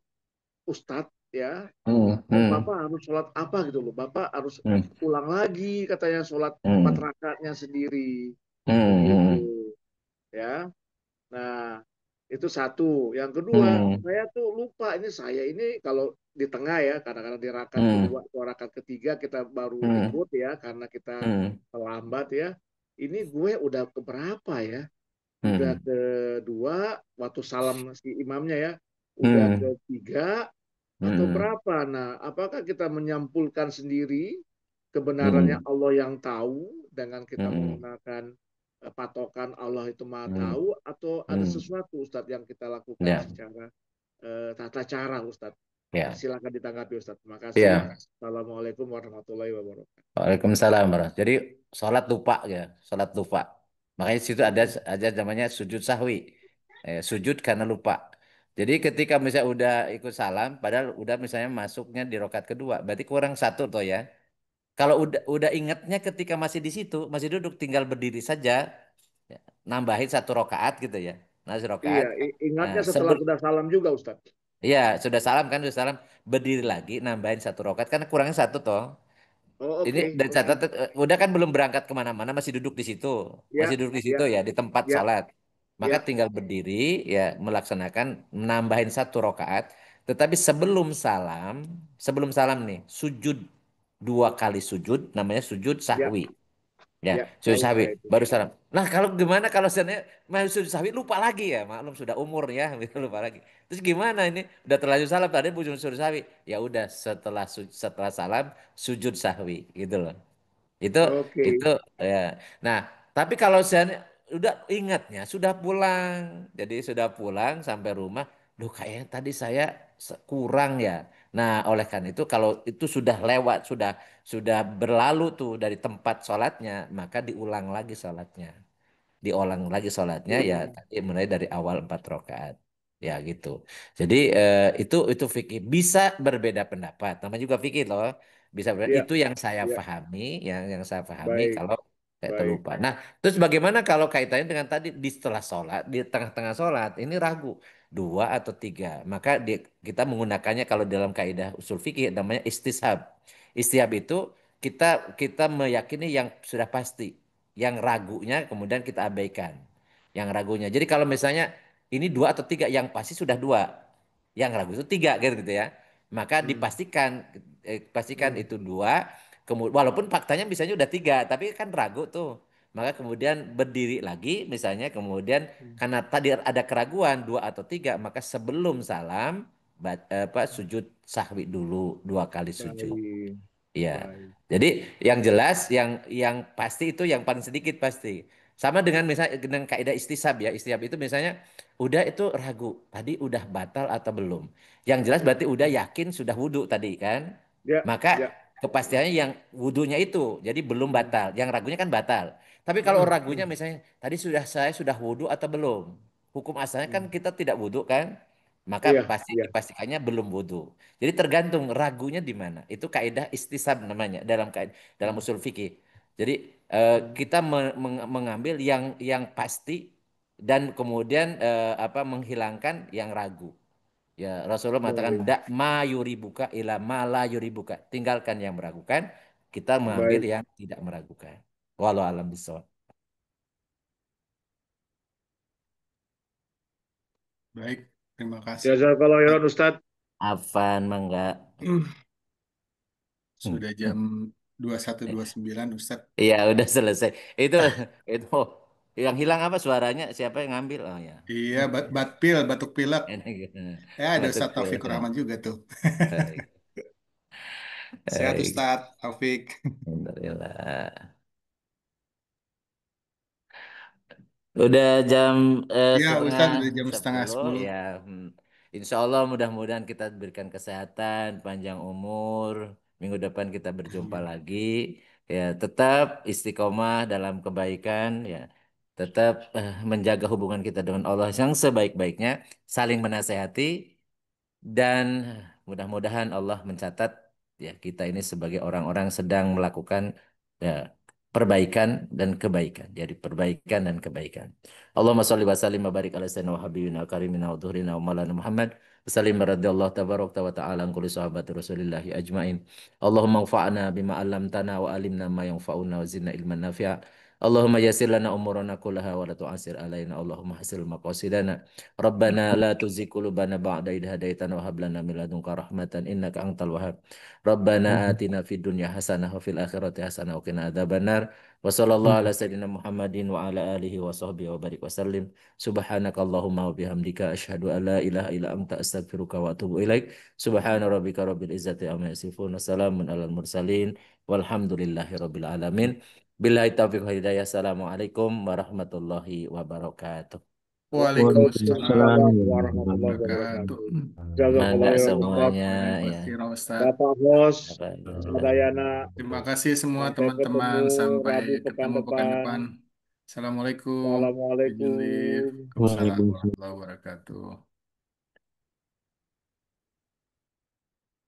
ustadz ya, Hmm. Hmm. Bapak harus sholat apa gitu loh. Bapak harus Hmm. ulang lagi katanya sholat 4 rakaatnya sendiri. Hmm. Begitu Hmm. ya. Nah, Itu satu. Yang kedua, Hmm. saya tuh lupa ini saya ini kalau di tengah ya, kadang-kadang di rakaat kedua Hmm. atau rakaat ketiga kita baru Hmm. ikut ya karena kita Hmm. terlambat ya. Ini gue udah keberapa ya? Udah Hmm. kedua waktu salam si imamnya ya. Udah Hmm. ketiga atau Hmm. berapa? Nah, apakah kita menyampulkan sendiri kebenarannya Hmm. Allah yang tahu dengan kita Hmm. menggunakan patokan Allah itu maha Hmm. tahu atau ada Hmm. sesuatu Ustadz yang kita lakukan Ya, secara tata cara Ustadz. ya, Silakan ditanggapi Ustadz. Terima kasih. ya. Assalamualaikum warahmatullahi wabarakatuh. Waalaikumsalam, Bro. Jadi sholat lupa ya, sholat lupa. Makanya situ ada namanya sujud sahwi, sujud karena lupa. Jadi ketika misalnya udah ikut salam, padahal udah misalnya masuknya di rokat kedua, berarti kurang satu toh ya. Kalau udah ingatnya ketika masih di situ, masih duduk, tinggal berdiri saja, ya, nambahin satu rokaat gitu ya, nah rokaat. Iya, Nah, ingatnya setelah sudah salam juga Ustadz. iya sudah salam kan, sudah salam, berdiri lagi, nambahin satu rokaat karena kurangnya satu toh. Oh, Ini oke, dan oke. catatan udah kan belum berangkat kemana-mana, masih duduk di situ, masih Ya, duduk di situ ya, ya di tempat ya, sholat. Maka ya. tinggal berdiri ya melaksanakan menambahin satu rokaat. Tetapi sebelum salam nih sujud dua kali sujud namanya sujud Ya, sahwi. Ya, ya, sujud tahu sahwi saya itu. baru salam. Nah kalau gimana kalau seandainya mau sujud sahwi lupa lagi ya, maklum sudah umur ya, lupa lagi. Terus gimana ini? Udah terlanjur salam tadi sujud sahwi. Ya udah setelah salam sujud sahwi gitu loh. Itu Oke. itu ya. Nah, tapi kalau saya udah ingatnya sudah pulang. Jadi sudah pulang sampai rumah, loh kayaknya tadi saya kurang ya. Nah, oleh karena itu kalau itu sudah lewat, sudah berlalu tuh dari tempat sholatnya, maka diulang lagi sholatnya, diulang lagi sholatnya ya Hmm. tadi mulai dari awal 4 rakaat ya gitu. Jadi itu fikih bisa berbeda pendapat. Namanya juga fikih loh. Bisa Ya, itu yang saya ya. pahami, yang saya pahami Baik, kalau kayak baik. terlupa. Nah, terus bagaimana kalau kaitannya dengan tadi di setelah sholat, di tengah-tengah sholat ini ragu dua atau tiga, maka kita menggunakannya kalau dalam kaidah usul fikih namanya istishab. Istishab itu kita meyakini yang sudah pasti. Yang ragunya kemudian kita abaikan. Yang ragunya. Jadi kalau misalnya ini dua atau tiga, yang pasti sudah dua. Yang ragu itu tiga gitu ya. Maka Hmm. pastikan Hmm. itu dua. Walaupun faktanya misalnya udah tiga, tapi kan ragu tuh. Maka kemudian berdiri lagi misalnya kemudian Hmm. karena tadi ada keraguan dua atau tiga, maka sebelum salam sujud sahwi dulu dua kali sujud. Baik, Iya. baik. Jadi yang jelas yang pasti itu yang paling sedikit pasti. Sama dengan misalnya dengan kaidah istisab ya. Istisab itu misalnya udah itu ragu. Tadi udah batal atau belum. Yang jelas berarti udah yakin sudah wudhu tadi kan. Ya, Maka ya. kepastiannya yang wudhunya itu. Jadi belum Hmm. batal. Yang ragunya kan batal. Tapi kalau Hmm. ragunya Hmm. misalnya tadi saya sudah wudhu atau belum. Hukum asalnya kan Hmm. kita tidak wudhu kan. Maka Iya, pasti iya. dipastikannya belum wudhu. Jadi tergantung ragunya di mana. Itu kaidah istisab namanya dalam Hmm. usul fikih. Jadi Hmm. kita mengambil yang pasti dan kemudian menghilangkan yang ragu. Ya Rasulullah mengatakan Baik, dak ma yuribuka ila ma la yuribuka. Tinggalkan yang meragukan, kita mengambil baik. yang tidak meragukan. Walau alam bisawab. Baik, terima kasih. Jazakallah khairan Ustadz. Afan mangga. Sudah jam 21.29 Ustadz. Iya udah selesai. Itu yang hilang apa suaranya? Siapa yang ngambil? Oh ya. Iya, batuk pilek. Enak gitu. Ya, ada Batuk Ustadz Taufik pilek. Rahman juga tuh. Baik. Sehat Baik. Ustadz Taufik. Alhamdulillah. Udah jam Iya, setengah Ustadz udah jam setengah 10 10. ya. Insya Allah mudah-mudahan kita diberikan kesehatan, panjang umur. Minggu depan kita berjumpa Amin. lagi. Ya, tetap istiqomah dalam kebaikan. Ya, tetap menjaga hubungan kita dengan Allah yang sebaik-baiknya. Saling menasehati. Dan mudah-mudahan Allah mencatat ya kita ini sebagai orang-orang sedang melakukan ya, perbaikan dan kebaikan. Jadi perbaikan dan kebaikan. Allahumma sholli wa sallim wa barik ala sayyidina wa habibina wa karimina wa dhuhrina wa maulana Muhammad. Wasallim radhiyallahu tabarak wa ta'ala an kulli sahabati Rasulillahi ajmain. Allahumma anfa'na bima 'allamtana wa alimna ma yanfa'una wa zidna ilman nafi'a. Allahumma yassir lana umurana kullaha wa la tu'assir alaina. Allahumma hasil maqasidana. Rabbana la tuzigh qulubana ba'da idh hadaitana wa hab lana min ladunka rahmatan innaka antal wahhab. Rabbana atina fid dunya hasanah wa fil akhirati hasanah wa qina adzabannar. Wa sallallahu ala sayyidina Muhammadin wa ala alihi wa sahbihi wa barik wa sallim. Subhanakallahumma wa bihamdika asyhadu an la ilaha illa anta astaghfiruka wa atubu ilaik. Subhana rabbika rabbil izzati amma yasifun. Wassalamun alal mursalin. Walhamdulillahi rabbil alamin. Billahi taufiq wal hidayah. Assalamualaikum warahmatullahi wabarakatuh. Waalaikumsalam Waalaikumsalam warahmatullahi warahmatullahi wabarakatuh. wabarakatuh. Jazakallah Mangga khairan semuanya Terima ya. kasih, Ustaz. Bapak Bos, Apa ya. Sadayana. Terima kasih semua Sampai teman-teman. ketemu Sampai Rabu pekan ketemu pekan depan. depan. Assalamualaikum. Assalamualaikum. Waalaikumsalam warahmatullahi wabarakatuh.